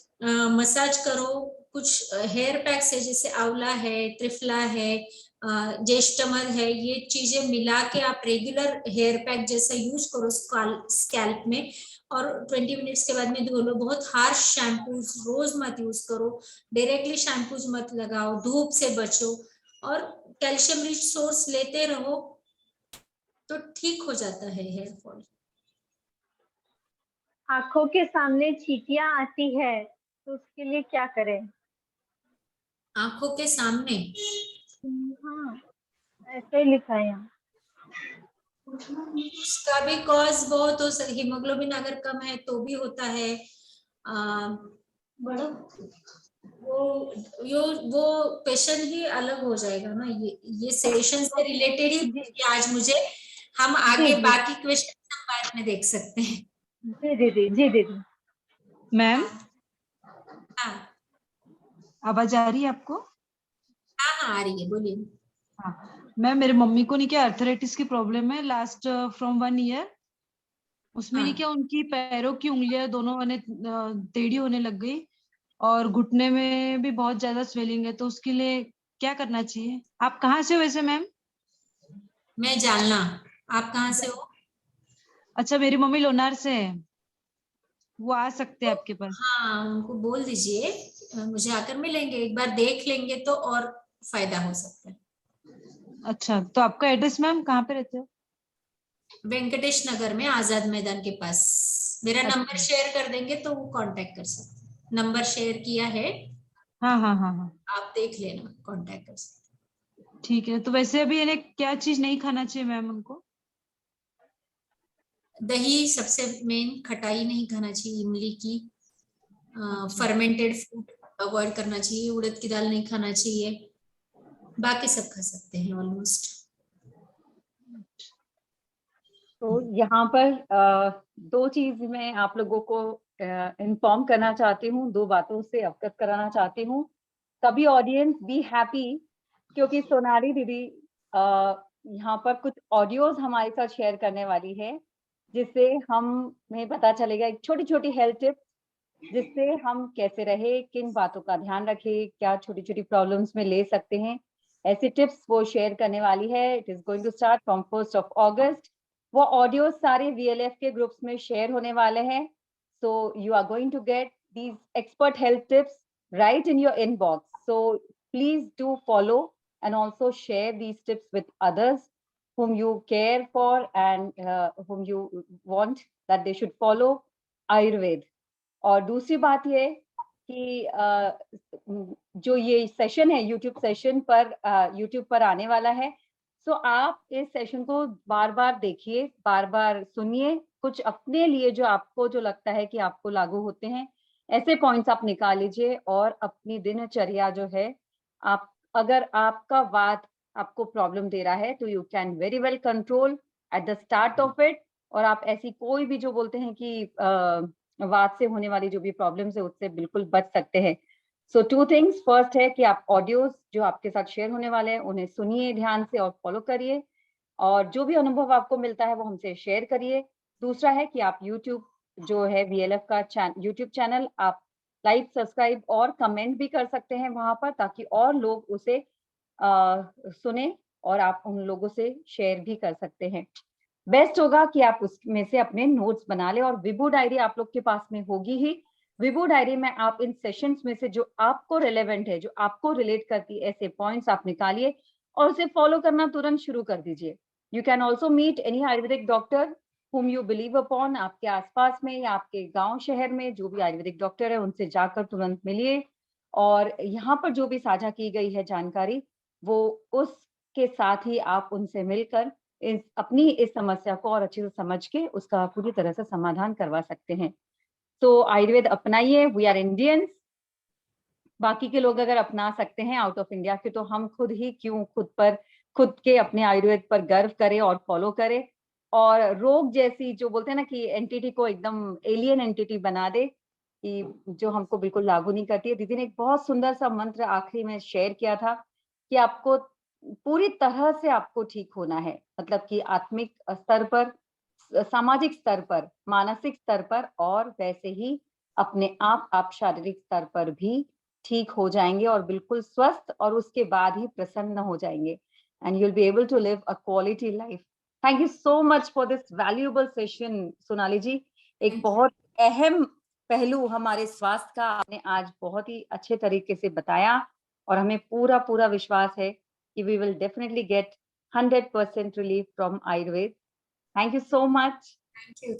मसाज करो, कुछ हेयर पैक्स है जैसे आंवला है, त्रिफला है, ज्येष्ठमध है, ये चीजें मिला के आप रेगुलर हेयर पैक जैसा यूज करो स्कैल्प में, और 20 मिनट्स के बाद में धो लो। बहुत हार्श शैम्पूज रोज मत यूज करो, डायरेक्टली शैम्पूज मत लगाओ, धूप से बचो और कैल्शियम रिच सोर्स लेते रहो तो ठीक हो जाता है हेयर फॉल। आंखों के सामने चींटियां आती है तो उसके लिए क्या करें? आंखों के सामने? हाँ ऐसे ही लिखा है यहाँ। उसका भी कॉज बहुत हो सकता है, हीमोग्लोबिन अगर कम है तो भी होता है। वो पेशेंट ही अलग हो जाएगा ना, ये सेशन से रिलेटेड ही आज मुझे, हम आगे बाकी क्वेश्चन हम बाद में देख सकते हैं। जी दीदी। मैम हाँ आवाज आ रही है आपको? हाँ हाँ आ रही है, बोलिए। हाँ मैम, मेरे मम्मी को नहीं क्या अर्थराइटिस की प्रॉब्लम है लास्ट फ्रॉम 1 ईयर। उसमें नहीं हाँ क्या उनकी पैरों की उंगलियां दोनों टेढ़ी होने लग गई और घुटने में भी बहुत ज्यादा स्वेलिंग है, तो उसके लिए क्या करना चाहिए? आप कहाँ से हो वैसे मैम? मैं जालना, आप कहाँ से हो? अच्छा, मेरी मम्मी लोनार से है, वो आ सकते हैं तो आपके पास। हाँ उनको बोल दीजिए मुझे आकर मिलेंगे, एक बार देख लेंगे तो और फायदा हो सकता है। अच्छा, तो आपका एड्रेस मैम कहाँ पे रहते हो? वेंकटेश नगर में, आजाद मैदान के पास। मेरा नंबर अच्छा, शेयर कर देंगे तो वो कांटेक्ट कर सकते हैं। नंबर शेयर किया है, हाँ हाँ हाँ हाँ, आप देख लेना, कांटेक्ट कर सकते ठीक है। तो वैसे अभी इन्हें क्या चीज नहीं खाना चाहिए मैम उनको? हैं। दही सबसे मेन, खटाई नहीं खाना चाहिए, इमली की, अच्छा, फर्मेंटेड फूड अवॉइड करना चाहिए, उड़द की दाल नहीं खाना चाहिए, बाकी सब खा सकते हैं ऑलमोस्ट। तो यहाँ पर दो चीज मैं आप लोगों को इन्फॉर्म करना चाहती हूँ, दो बातों से अवगत कराना चाहती हूँ। सभी ऑडियंस बी हैप्पी, क्योंकि सोनाली दीदी यहाँ पर कुछ ऑडियोज हमारे साथ शेयर करने वाली है, जिससे हमें पता चलेगा एक छोटी छोटी हेल्थ टिप्स, जिससे हम कैसे रहे, किन बातों का ध्यान रखें, क्या छोटी छोटी प्रॉब्लम्स में ले सकते हैं, ऐसी टिप्स वो शेयर करने वाली है। It is going to start from 1 August. वो ऑडियो सारे VLF के ग्रुप्स में शेयर होने वाले हैं। So you are going to get these expert health tips right in your inbox. So please do follow and also share these tips with others whom you care for and whom you want that they should follow Ayurved. और दूसरी बात ये कि जो ये session है YouTube पर आने वाला है, सो आप इस सेशन को बार बार देखिए, बार बार सुनिए, कुछ अपने लिए जो आपको जो लगता है कि आपको लागू होते हैं, ऐसे पॉइंट्स आप निकाल लीजिए और अपनी दिनचर्या जो है, आप अगर आपका वात आपको प्रॉब्लम दे रहा है तो you can very well control at the start of it. और आप ऐसी कोई भी जो बोलते हैं कि वात से होने वाली जो भी प्रॉब्लम्स है उससे बिल्कुल बच सकते हैं। सो 2 थिंग्स, फर्स्ट है कि आप ऑडियोज जो आपके साथ शेयर होने वाले हैं उन्हें सुनिए ध्यान से और फॉलो करिए, और जो भी अनुभव आपको मिलता है वो हमसे शेयर करिए। दूसरा है कि आप यूट्यूब जो है VLF का यूट्यूब चैनल आप लाइक, सब्सक्राइब और कमेंट भी कर सकते हैं वहां पर, ताकि और लोग उसे सुने और आप उन लोगों से शेयर भी कर सकते हैं। बेस्ट होगा कि आप उसमें से अपने नोट्स बना लें, और विभू डायरी आप लोग के पास में होगी ही। विभू डायरी में आप इन सेशंस में से जो आपको रिलेवेंट है, जो आपको रिलेट करती है, ऐसे पॉइंट्स आप निकालिए और उसे फॉलो करना तुरंत शुरू कर दीजिए। You can also meet any Ayurvedic doctor whom you believe upon, आपके आसपास में या आपके गांव शहर में जो भी आयुर्वेदिक डॉक्टर है उनसे जाकर तुरंत मिलिए, और यहाँ पर जो भी साझा की गई है जानकारी, वो उसके साथ ही आप उनसे मिलकर अपनी इस समस्या को और अच्छे से समझ के उसका पूरी तरह से समाधान करवा सकते हैं। तो आयुर्वेद अपनाइए, वी आर इंडियंस। बाकी के लोग अगर अपना सकते हैं आउट ऑफ इंडिया के, तो हम खुद ही क्यों खुद के अपने आयुर्वेद पर गर्व करें और फॉलो करें, और रोग जैसी जो बोलते हैं ना कि एंटिटी को एकदम एलियन एंटिटी बना दे, कि जो हमको बिल्कुल लागू नहीं करती है। दीदी ने एक बहुत सुंदर सा मंत्र आखिरी में शेयर किया था कि आपको पूरी तरह से आपको ठीक होना है, मतलब कि आत्मिक स्तर पर, सामाजिक स्तर पर, मानसिक स्तर पर, और वैसे ही अपने आप शारीरिक स्तर पर भी ठीक हो जाएंगे और बिल्कुल स्वस्थ, और उसके बाद ही प्रसन्न हो जाएंगे, and you will be able to live a quality life. Thank you so much for this valuable session Sonali ji. एक बहुत अहम पहलू हमारे स्वास्थ्य का आपने आज बहुत ही अच्छे तरीके से बताया, और हमें पूरा विश्वास है कि we will definitely get 100% relief from Ayurveda. Thank you so much.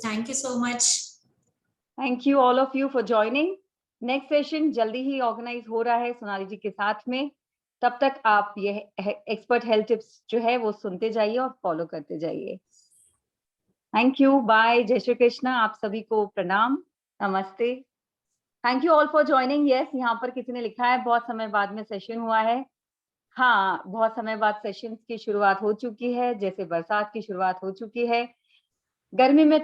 Thank you so much. Thank you all of you for joining. Next session जल्दी ही ऑर्गेनाइज हो रहा है सोनाली जी के साथ में। तब तक आप ये एक्सपर्ट हेल्थ टिप्स जो है वो सुनते जाइए और फॉलो करते जाइए। थैंक यू, बाय, जय श्री कृष्णा। आप सभी को प्रणाम, नमस्ते। Thank you all for joining. Yes, यहाँ पर किसी ने लिखा है बहुत समय बाद में सेशन हुआ है। हाँ, बहुत समय बाद सेशन की शुरुआत हो चुकी है, जैसे बरसात की शुरुआत हो चुकी है। गर्मी में तो